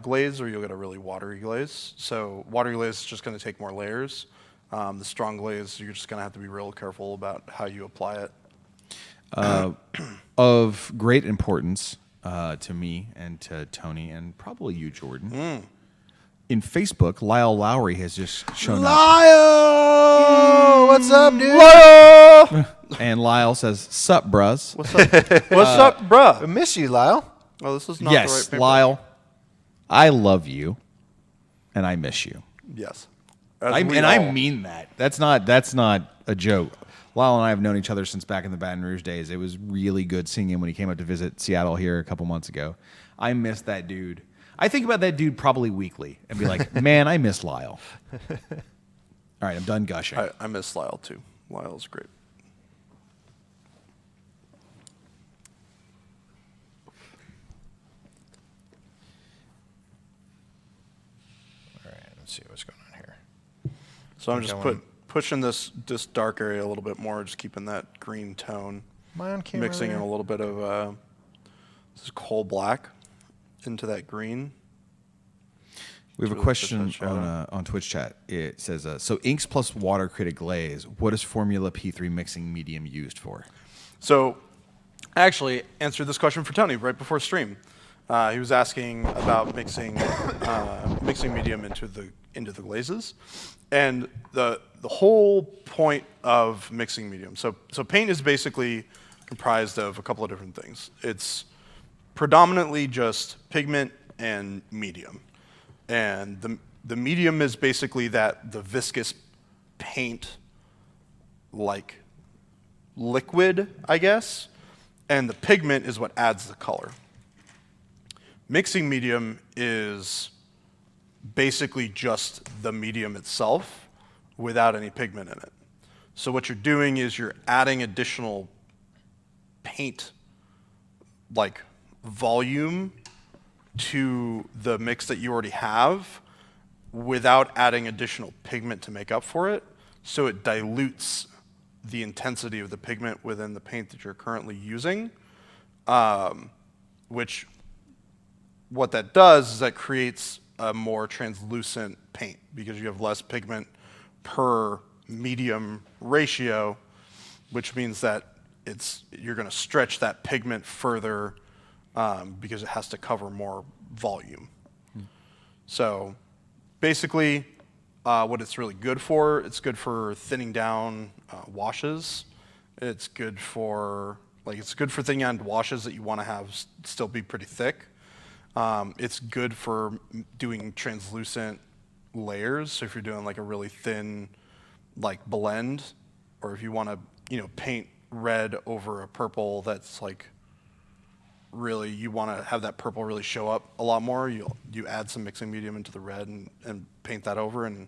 glaze or you'll get a really watery glaze. So watery glaze is just going to take more layers. The strong glaze, you're just going to have to be real careful about how you apply it. Of great importance to me and to Tony and probably you, Jordan. In Facebook, Lyle Lowry has just shown up. Lyle! What's up, dude? Lyle! And Lyle says, "Sup, bruz." What's up? What's up, bruh? I miss you, Lyle. Oh, this is not the right Yes, paper. Lyle, I love you, and I miss you. Yes. I mean that. That's not a joke. Lyle and I have known each other since back in the Baton Rouge days. It was really good seeing him when he came up to visit Seattle here a couple months ago. I miss that dude. I think about that dude probably weekly and be like, man, I miss Lyle. All right, I'm done gushing. I miss Lyle, too. Lyle's great. All right, let's see what's going on here. So I'm just pushing this dark area a little bit more, just keeping that green tone. Am I on camera? Mixing in a little bit of this is coal black into that green. We have a question on Twitch chat. It says, so inks plus water create a glaze. What is Formula P3 mixing medium used for? So I actually answered this question for Tony right before stream. He was asking about mixing medium into the glazes, and the whole point of mixing medium. So paint is basically comprised of a couple of different things. It's predominantly just pigment and medium, and the medium is basically the viscous paint like liquid, I guess, and the pigment is what adds the color. Mixing medium is basically just the medium itself without any pigment in it. So what you're doing is you're adding additional paint like volume to the mix that you already have without adding additional pigment to make up for it. So it dilutes the intensity of the pigment within the paint that you're currently using, which what that does is that creates a more translucent paint because you have less pigment per medium ratio, which means that you're going to stretch that pigment further because it has to cover more volume. So basically, what it's really good for, it's good for thinning down washes. It's good for thinning down washes that you want to have still be pretty thick. It's good for doing translucent layers. So if you're doing like a really thin like blend, or if you want to paint red over a purple that's like really, you want to have that purple really show up a lot more, you add some mixing medium into the red and paint that over, and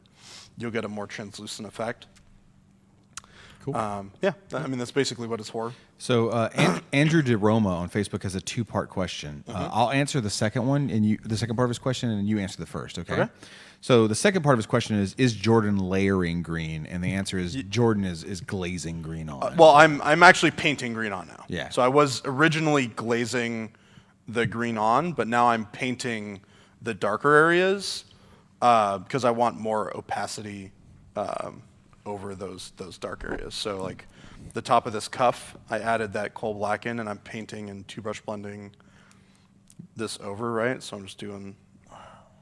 you'll get a more translucent effect. Cool. Yeah, I mean, that's basically what it's for. So Andrew DeRoma on Facebook has a two-part question. I'll answer the second one, and the second part of his question, and you answer the first, okay? So the second part of his question is Jordan layering green? And the answer is Jordan is glazing green on. Well, I'm actually painting green on now. Yeah. So I was originally glazing the green on, but now I'm painting the darker areas because I want more opacity over those dark areas. So like the top of this cuff, I added that coal black in, and I'm painting and two brush blending this over, right? So I'm just doing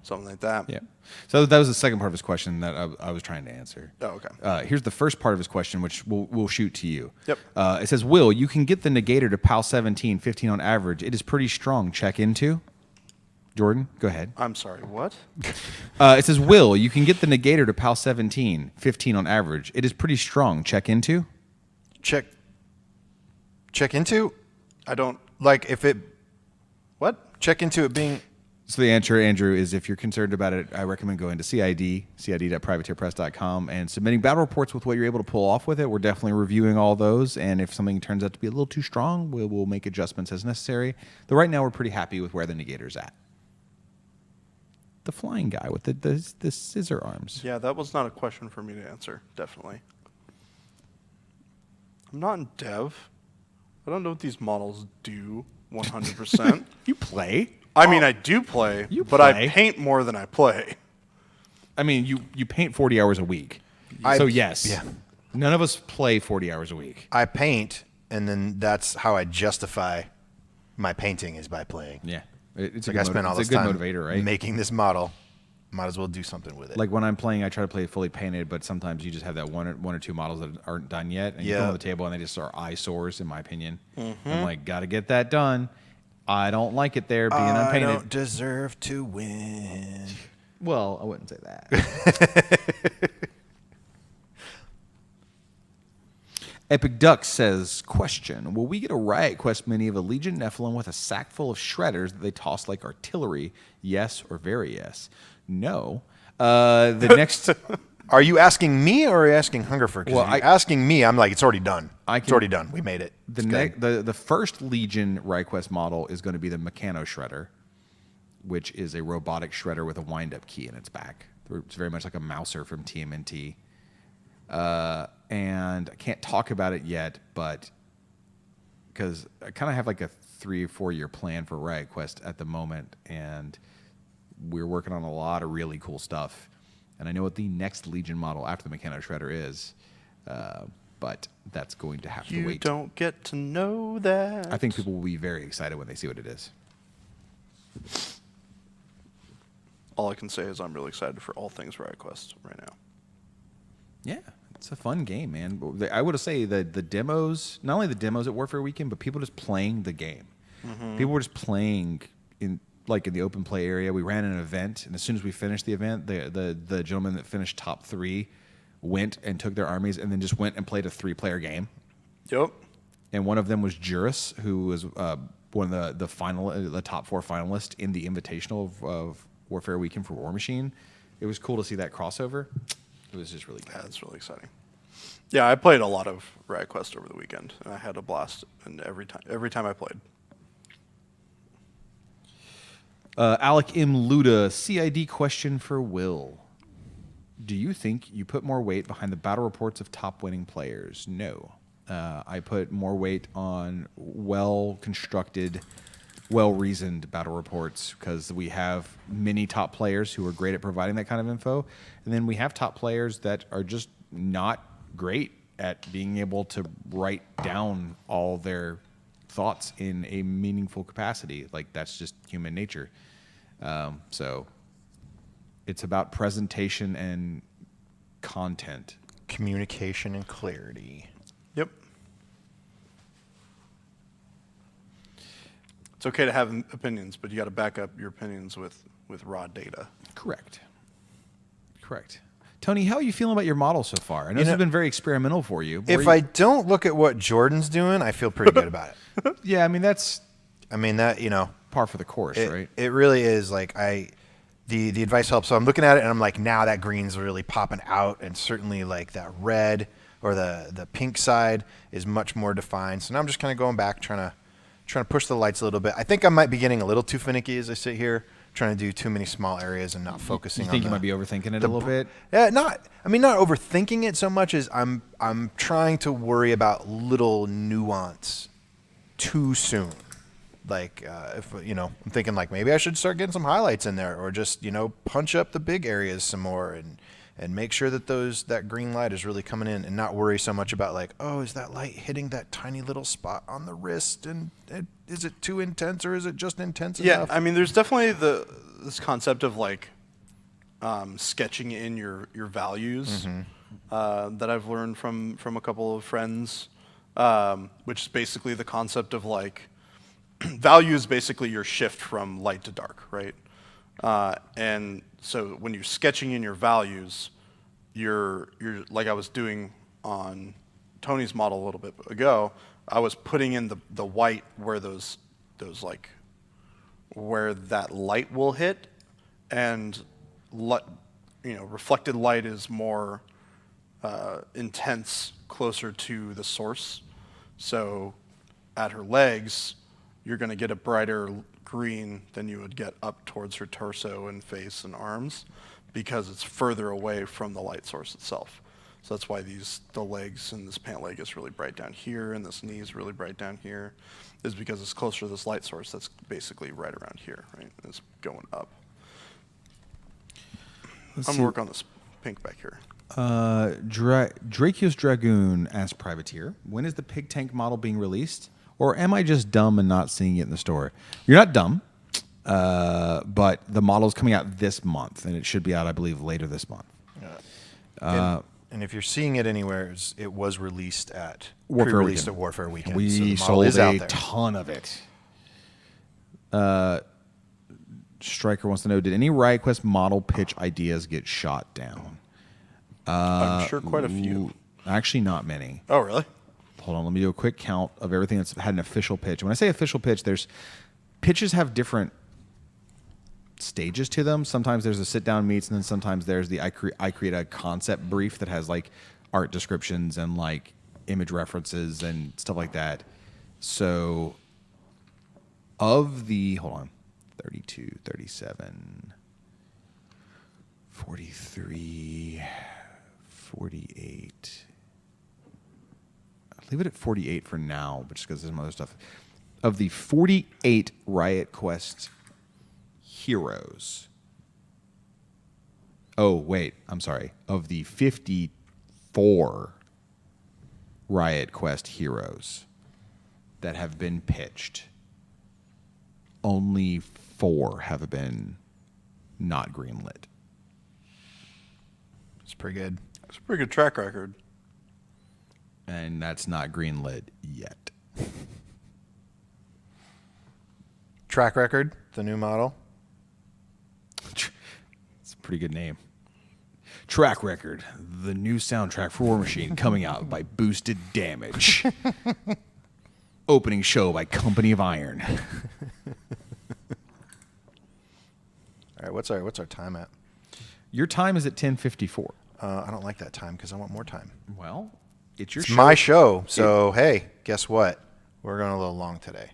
something like that. Yeah. So that was the second part of his question that I was trying to answer. Oh, okay. Here's the first part of his question, which we'll shoot to you. Yep. It says, Will, you can get the negator to PAL 17, 15 on average. It is pretty strong. Check into. Jordan, go ahead. I'm sorry, what? It says, Will, you can get the negator to PAL 17, 15 on average. It is pretty strong. Check into? Check into? I don't... Like if it... What? Check into it being... So the answer, Andrew, is if you're concerned about it, I recommend going to cid.privateerpress.com, and submitting battle reports with what you're able to pull off with it. We're definitely reviewing all those, and if something turns out to be a little too strong, we'll make adjustments as necessary. Though right now we're pretty happy with where the negator's at. The flying guy with the scissor arms. Yeah, that was not a question for me to answer, definitely. I'm not in dev. I don't know what these models do 100%. You play? I mean, I do play, but I paint more than I play. I mean, you paint 40 hours a week. So yes. Yeah. None of us play 40 hours a week. I paint, and then that's how I justify my painting is by playing. Yeah. It's like I spent all this time motivator, right? making this model. Might as well do something with it. Like when I'm playing, I try to play fully painted, but sometimes you just have that one or two models that aren't done yet, and you put them on the table, and they just are eyesores, in my opinion. I'm like, gotta get that done. I don't like it there being unpainted. I don't deserve to win. Well, I wouldn't say that. Epic Duck says, question, will we get a Riot Quest mini of a Legion Nephilim with a sack full of shredders that they toss like artillery? Yes or very yes? No. The next... Are you asking me or are you asking Hungerford? Because if you're asking me, I'm like, it's already done. It's already done. We made it. The first Legion Riot Quest model is going to be the Meccano Shredder, which is a robotic shredder with a wind-up key in its back. It's very much like a Mouser from TMNT. And I can't talk about it yet, but because I kind of have like a 3 or 4 year plan for Riot Quest at the moment, and we're working on a lot of really cool stuff. And I know what the next Legion model after the Meccano Shredder is, but that's going to have to You wait. don't get to know that. I think people will be very excited when they see what it is. All I can say is I'm really excited for all things Riot Quest right now. Yeah, it's a fun game, man. I would say that the demos, not only the demos at Warfare Weekend, but people just playing the game. People were just playing in the open play area. We ran an event, and as soon as we finished the event, the gentleman that finished top 3 went and took their armies and then just went and played a 3-player game. Yep. And one of them was Juris, who was one of the top 4 finalists in the Invitational of Warfare Weekend for War Machine. It was cool to see that crossover. It was just really good. Yeah, that's really exciting. Yeah, I played a lot of Riot Quest over the weekend, and I had a blast. And every time I played. Alec M. Luda, CID question for Will. Do you think you put more weight behind the battle reports of top winning players? No. I put more weight on well-constructed, well-reasoned battle reports because we have many top players who are great at providing that kind of info. And then we have top players that are just not great at being able to write down all their thoughts in a meaningful capacity. Like, that's just human nature. So it's about presentation and content. Communication and clarity. Yep. It's okay to have opinions, but you got to back up your opinions with raw data. Correct. Tony, how are you feeling about your model so far? I know this has been very experimental for you. If I don't look at what Jordan's doing, I feel pretty good about it. Yeah, I mean, that's that, par for the course, right? It really is. Like, the advice helps. So I'm looking at it and I'm like, now that green's really popping out, and certainly like that red or the pink side is much more defined. So now I'm just kind of going back, trying to push the lights a little bit. I think I might be getting a little too finicky as I sit here, trying to do too many small areas and not focusing. You think you might be overthinking it a little bit? Yeah, not overthinking it so much as I'm trying to worry about little nuance too soon. Like, if I'm thinking like maybe I should start getting some highlights in there, or just punch up the big areas some more and make sure that that green light is really coming in, and not worry so much about like, oh, is that light hitting that tiny little spot on the wrist, and is it too intense or is it just intense enough? Yeah, I mean, there's definitely this concept of like sketching in your values that I've learned from a couple of friends, which is basically the concept of like value is basically your shift from light to dark, right? And so when you're sketching in your values, you're like I was doing on Tony's model a little bit ago. I was putting in the white where those like where that light will hit, and reflected light is more intense closer to the source. So at her legs, you're going to get a brighter green than you would get up towards her torso and face and arms, because it's further away from the light source itself. So that's why the legs and this pant leg is really bright down here, and this knee is really bright down here, is because it's closer to this light source that's basically right around here, right? It's going up. I'm going to work on this pink back here. Drakios Dragoon asked Privateer, when is the pig tank model being released? Or am I just dumb and not seeing it in the store? You're not dumb, but the model's coming out this month, and it should be out, I believe, later this month. And if you're seeing it anywhere, it was released at Warfare Weekend. We so the model sold is out a there. ton of it. Striker wants to know, did any Riot Quest model pitch ideas get shot down? I'm sure quite a few. Actually, not many. Oh, really? Hold on, let me do a quick count of everything that's had an official pitch. When I say official pitch, pitches have different stages to them. Sometimes there's a sit-down meets, and then sometimes there's I create a concept brief that has like art descriptions and like image references and stuff like that. So of the, 32, 37, 43, 48... leave it at 48 for now, but just because there's some other stuff. Of the 48 Riot Quest heroes. Oh, wait. I'm sorry. Of the 54 Riot Quest heroes that have been pitched, only 4 have been not greenlit. It's pretty good. It's a pretty good track record. And that's not greenlit yet. Track Record, the new model. It's a pretty good name. Track Record, the new soundtrack for War Machine, coming out by Boosted Damage. Opening show by Company of Iron. All right, what's our time at? Your time is at 10:54. I don't like that time because I want more time. Well, it's your It's show. my show, so hey, guess what? We're going a little long today.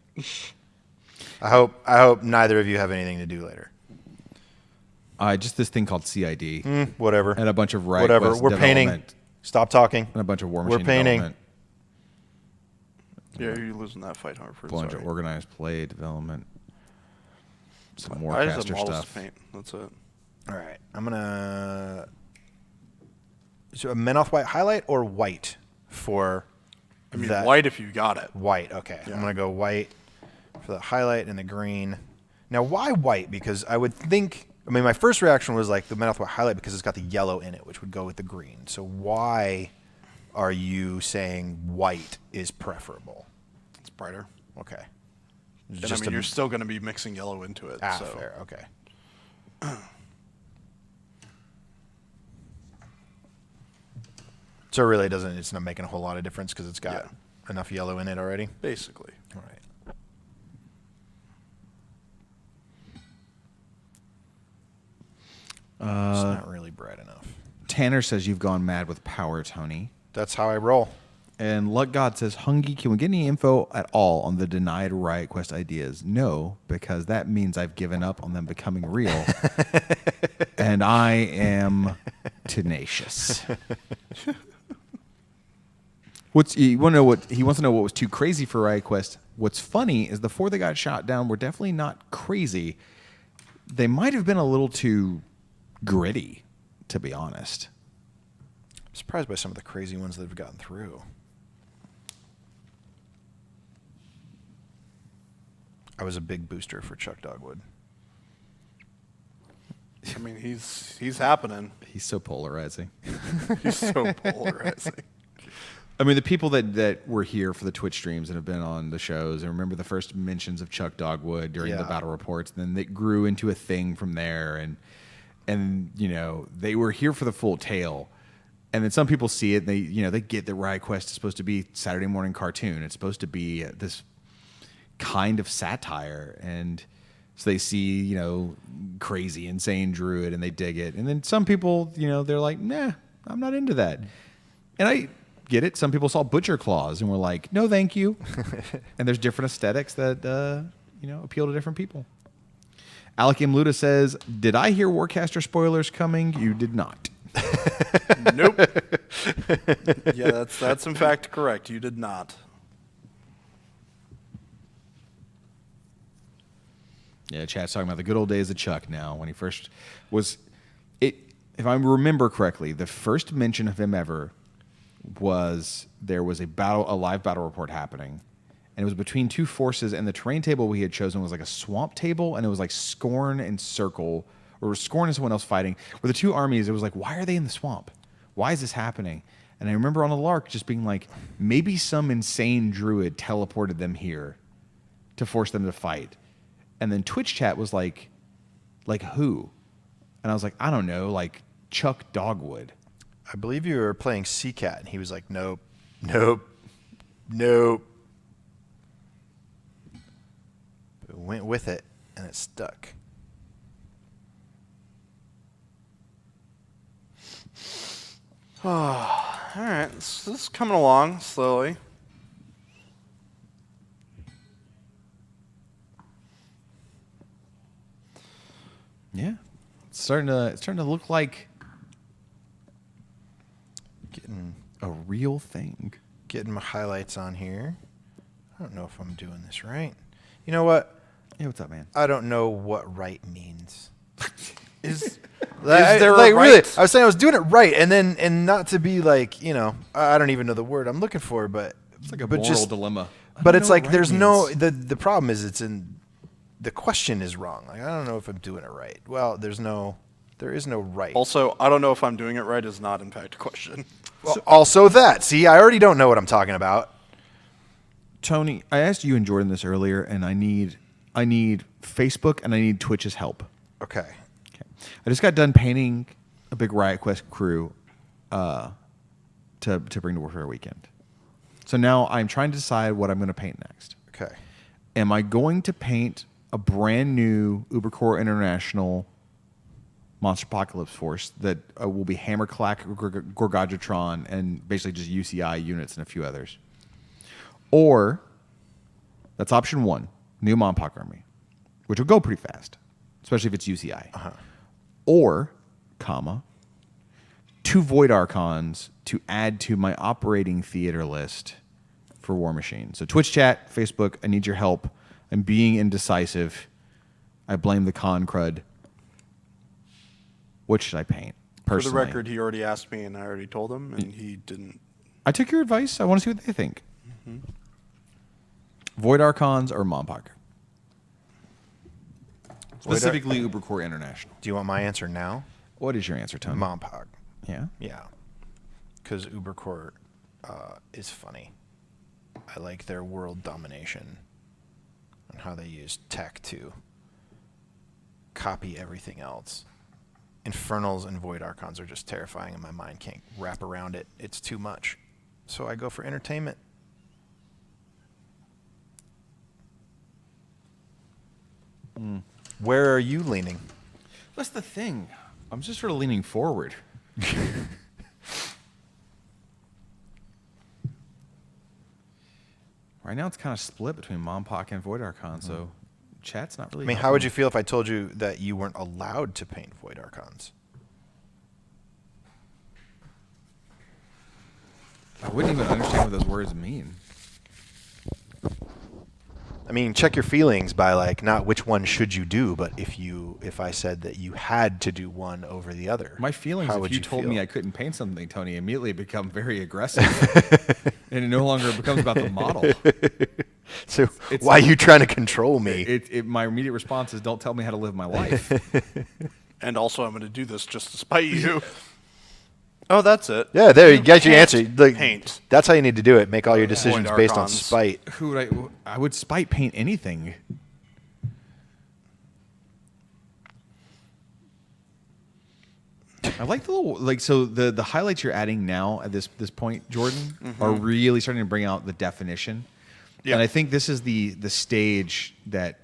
I hope neither of you have anything to do later. Just this thing called CID. Whatever. And a bunch of Riot Whatever. Quest We're painting. development. Stop talking. And a bunch of War We're Machine painting. development. Yeah, you're losing that fight, Hartford. A bunch Sorry. of organized play development. Some more I just have caster models stuff. to paint. That's it. All right. I'm going to... So a Menoth white highlight or white for I mean, that? white if you got it. White, okay. Yeah. I'm going to go white for the highlight and the green. Now, why white? Because I would think... I mean, my first reaction was like the Menoth white highlight because it's got the yellow in it, which would go with the green. So why are you saying white is preferable? It's brighter. Okay. And I mean, you're still going to be mixing yellow into it. So. fair. Okay. So it really doesn't. It's not making a whole lot of difference because it's got enough yellow in it already. Basically. All right. It's not really bright enough. Tanner says you've gone mad with power, Tony. That's how I roll. And Luck God says, Hungy, can we get any info at all on the denied Riot Quest ideas? No, because that means I've given up on them becoming real. And I am tenacious. He wants to know what was too crazy for Riot Quest. What's funny is the 4 that got shot down were definitely not crazy. They might have been a little too gritty, to be honest. I'm surprised by some of the crazy ones that have gotten through. I was a big booster for Chuck Dogwood. I mean, he's happening. He's so polarizing. He's so polarizing. I mean, the people that were here for the Twitch streams and have been on the shows and remember the first mentions of Chuck Dogwood during the battle reports, and then it grew into a thing from there, and you know, they were here for the full tale. And then some people see it, and they get that Riot Quest is supposed to be Saturday morning cartoon. It's supposed to be this kind of satire, and so they see, crazy, insane druid, and they dig it. And then some people, they're like, nah, I'm not into that. And I get it. Some people saw Butcher Claws and were like, no, thank you. And there's different aesthetics that, appeal to different people. Alec M. Luda says, did I hear Warcaster spoilers coming? You did not. Nope. Yeah, that's in fact correct. You did not. Yeah, chat's talking about the good old days of Chuck now when he first was it. If I remember correctly, the first mention of him ever was there was a live battle report happening, and it was between 2 forces, and the terrain table we had chosen was like a swamp table, and it was like Scorn and Circle, or Scorn and someone else fighting. Where the 2 armies, it was like, why are they in the swamp? Why is this happening? And I remember on the Lark just being like, maybe some insane druid teleported them here to force them to fight. And then Twitch chat was like who? And I was like, I don't know, like Chuck Dogwood. I believe you were playing Seacat, and he was like, nope, nope, nope. But went with it, and it stuck. All right, this is coming along slowly. Yeah, it's starting to look like Getting a real thing. my highlights on here. I don't know if I'm doing this right. You know what? Hey, what's up, man? I don't know what right means. Is there a like right? really, I was saying I was doing it right, and not to be like, I don't even know the word I'm looking for, but It's like a but moral dilemma. But it's like right there's means. no the problem is the question is wrong. Like I don't know if I'm doing it right. Well, there is no right. Also, I don't know if I'm doing it right is not in fact a question. Well, also that. See, I already don't know what I'm talking about. Tony, I asked you and Jordan this earlier, and I need Facebook and I need Twitch's help. Okay. I just got done painting a big Riot Quest crew to bring to Warfare Weekend. So now I'm trying to decide what I'm going to paint next. Okay. Am I going to paint a brand new Ubercore International Monster Apocalypse Force that will be Hammerclack, Gorgadratron, and basically just UCI units and a few others? Or, that's option one, new Monpok army, which will go pretty fast, especially if it's UCI. Uh-huh. Or, two Void Archons to add to my operating theater list for War Machine. So Twitch chat, Facebook, I need your help. I'm being indecisive. I blame the con crud. What should I paint? Personally. For the record, he already asked me, and I already told him, and he didn't. I took your advice. I want to see what they think. Mm-hmm. Void Archons or Monpok? Specifically Ubercore International. Do you want my answer now? What is your answer, Tony? Monpog. Yeah? Yeah. Because Ubercore is funny. I like their world domination and how they use tech to copy everything else. Infernals and Void Archons are just terrifying, and my mind can't wrap around it. It's too much. So I go for entertainment. Where are you leaning? That's the thing. I'm just sort of leaning forward. Right now it's kind of split between Monpok and Void Archon, so chat's not really... I mean, how would you feel if I told you that you weren't allowed to paint Void Archons? I wouldn't even understand what those words mean. I mean, check your feelings by like not which one should you do, but if I said that you had to do one over the other. My feelings, how if would you told feel? me I couldn't paint something, Tony, immediately become very aggressive. And it no longer becomes about the model. So why are you trying to control me? My immediate response is, don't tell me how to live my life. And also, I'm going to do this just to spite you. Oh, that's it. Yeah, there you got your answer. Like, paint. That's how you need to do it. Make all your decisions Void based on Archons. spite. Who would I would spite paint anything. I like the little so the highlights you're adding now at this point, Jordan, are really starting to bring out the definition. Yeah. And I think this is the stage that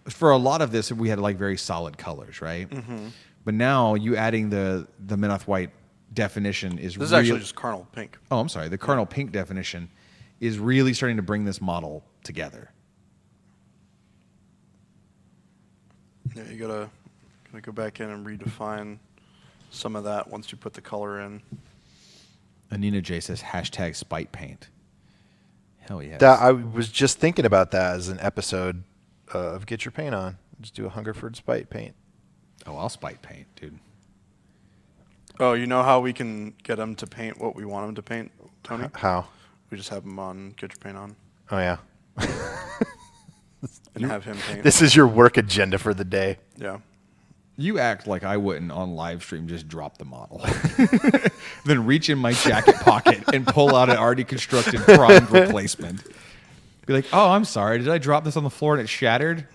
for a lot of this we had like very solid colors, right? Mm-hmm. But now you adding the Menoth white definition is This is actually just Carnal Pink. Oh, I'm sorry. The Carnal Pink definition is really starting to bring this model together. Yeah, you gotta go back in and redefine some of that once you put the color in. Anina J says hashtag spite paint. Hell yes. I was just thinking about that as an episode of Get Your Paint On. Just do a Hungerford spite paint. Oh, I'll spite paint, dude. Oh, you know how we can get them to paint what we want them to paint, Tony? How? We just have them on Get Your Paint On Oh, yeah. and have him paint. This is your work agenda for the day. Yeah. You act like I wouldn't on live stream just drop the model. Then reach in my jacket pocket and pull out an already constructed primed replacement. Be like, oh, I'm sorry. Did I drop this on the floor and it shattered?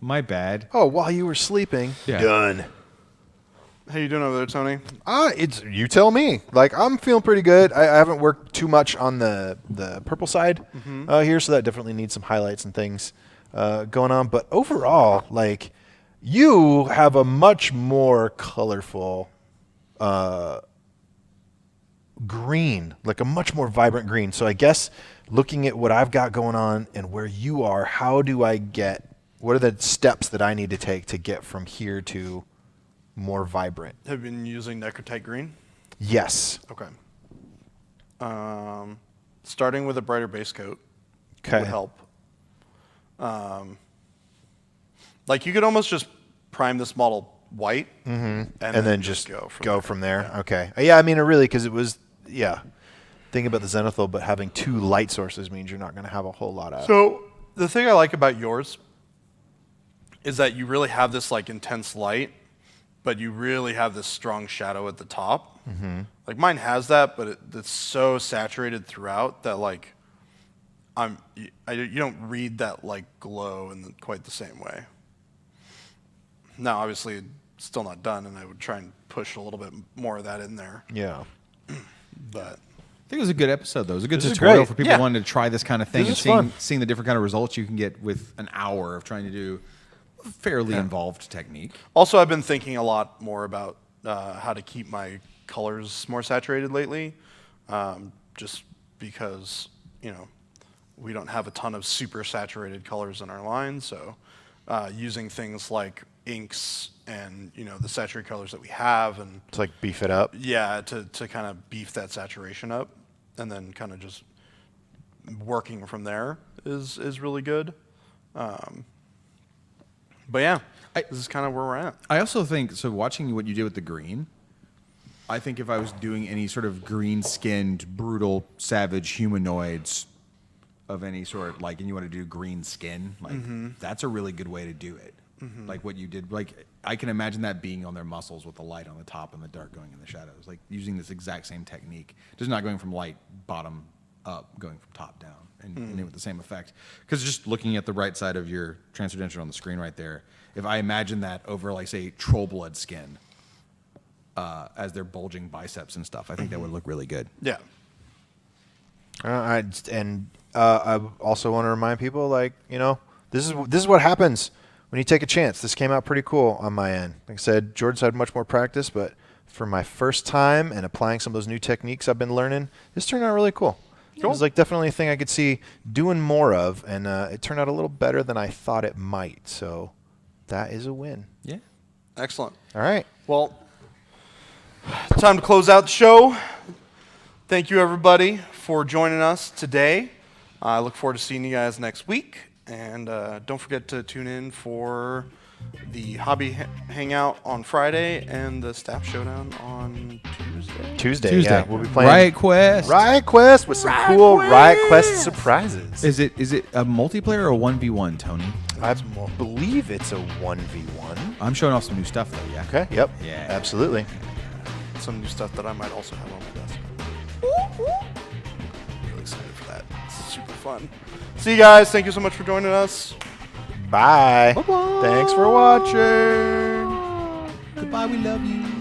My bad. Oh, while you were sleeping. Yeah. Done. How you doing over there, Tony? It's you tell me. Like I'm feeling pretty good. I haven't worked too much on the purple side here, so that definitely needs some highlights and things going on. But overall, like you have a much more colorful green, like a much more vibrant green. So I guess looking at what I've got going on and where you are, how do I get? What are the steps that I need to take to get from here to more vibrant? Have you been using Necrotite Green? Yes. Okay. Starting with a brighter base coat Okay. would help. Like you could almost just prime this model white, and then just go from there. Yeah. Okay. Yeah, I mean, really, because it was, thinking about the zenithal, but having 2 light sources means you're not going to have a whole lot of. So the thing I like about yours is that you really have this like intense light, but you really have this strong shadow at the top. Like mine has that, but it's so saturated throughout that like you don't read that like glow in quite the same way. Now, obviously, it's still not done, and I would try and push a little bit more of that in there. Yeah. But I think it was a good episode, though. It was a good This is tutorial great. for people wanting to try this kind of thing This and is fun. seeing the different kind of results you can get with an hour of trying to do a fairly involved technique. also, I've been thinking a lot more about how to keep my colors more saturated lately, just because, we don't have a ton of super saturated colors in our line, so using things like inks and, the saturated colors that we have, and To like beef it up. to kind of beef that saturation up, and then kind of just working from there is really good. But yeah, this is kind of where we're at. I also think, so watching what you did with the green, I think if I was doing any sort of green-skinned, brutal, savage humanoids of any sort, like, and you want to do green skin, like, that's a really good way to do it. Like what you did, like, I can imagine that being on their muscles with the light on the top and the dark going in the shadows, like using this exact same technique, just not going from light bottom up, going from top down, and with the same effect. Because just looking at the right side of your Trancer denture on the screen right there, if I imagine that over, like, say, troll blood skin, as their bulging biceps and stuff, I think that would look really good. Yeah. I also want to remind people, like, this is what happens when you take a chance. This came out pretty cool on my end. Like I said, Jordan's had much more practice, but for my first time and applying some of those new techniques I've been learning, this turned out really cool. It was like definitely a thing I could see doing more of, and it turned out a little better than I thought it might. So that is a win. Yeah. Excellent. All right. Well, time to close out the show. Thank you, everybody, for joining us today. I look forward to seeing you guys next week. And don't forget to tune in for the hobby hangout on Friday and the staff showdown on Tuesday. Yeah, we'll be playing Riot Quest. Riot Quest with some cool Riot Quest surprises. Is it a multiplayer or a 1v1, Tony? I believe it's a 1v1. I'm showing off some new stuff, though, yeah? Okay, yep. Yeah. Absolutely. Some new stuff that I might also have on my desk. Really excited for that. It's super fun. See you guys. Thank you so much for joining us. Bye. Bye-bye. Thanks for watching. Goodbye, we love you.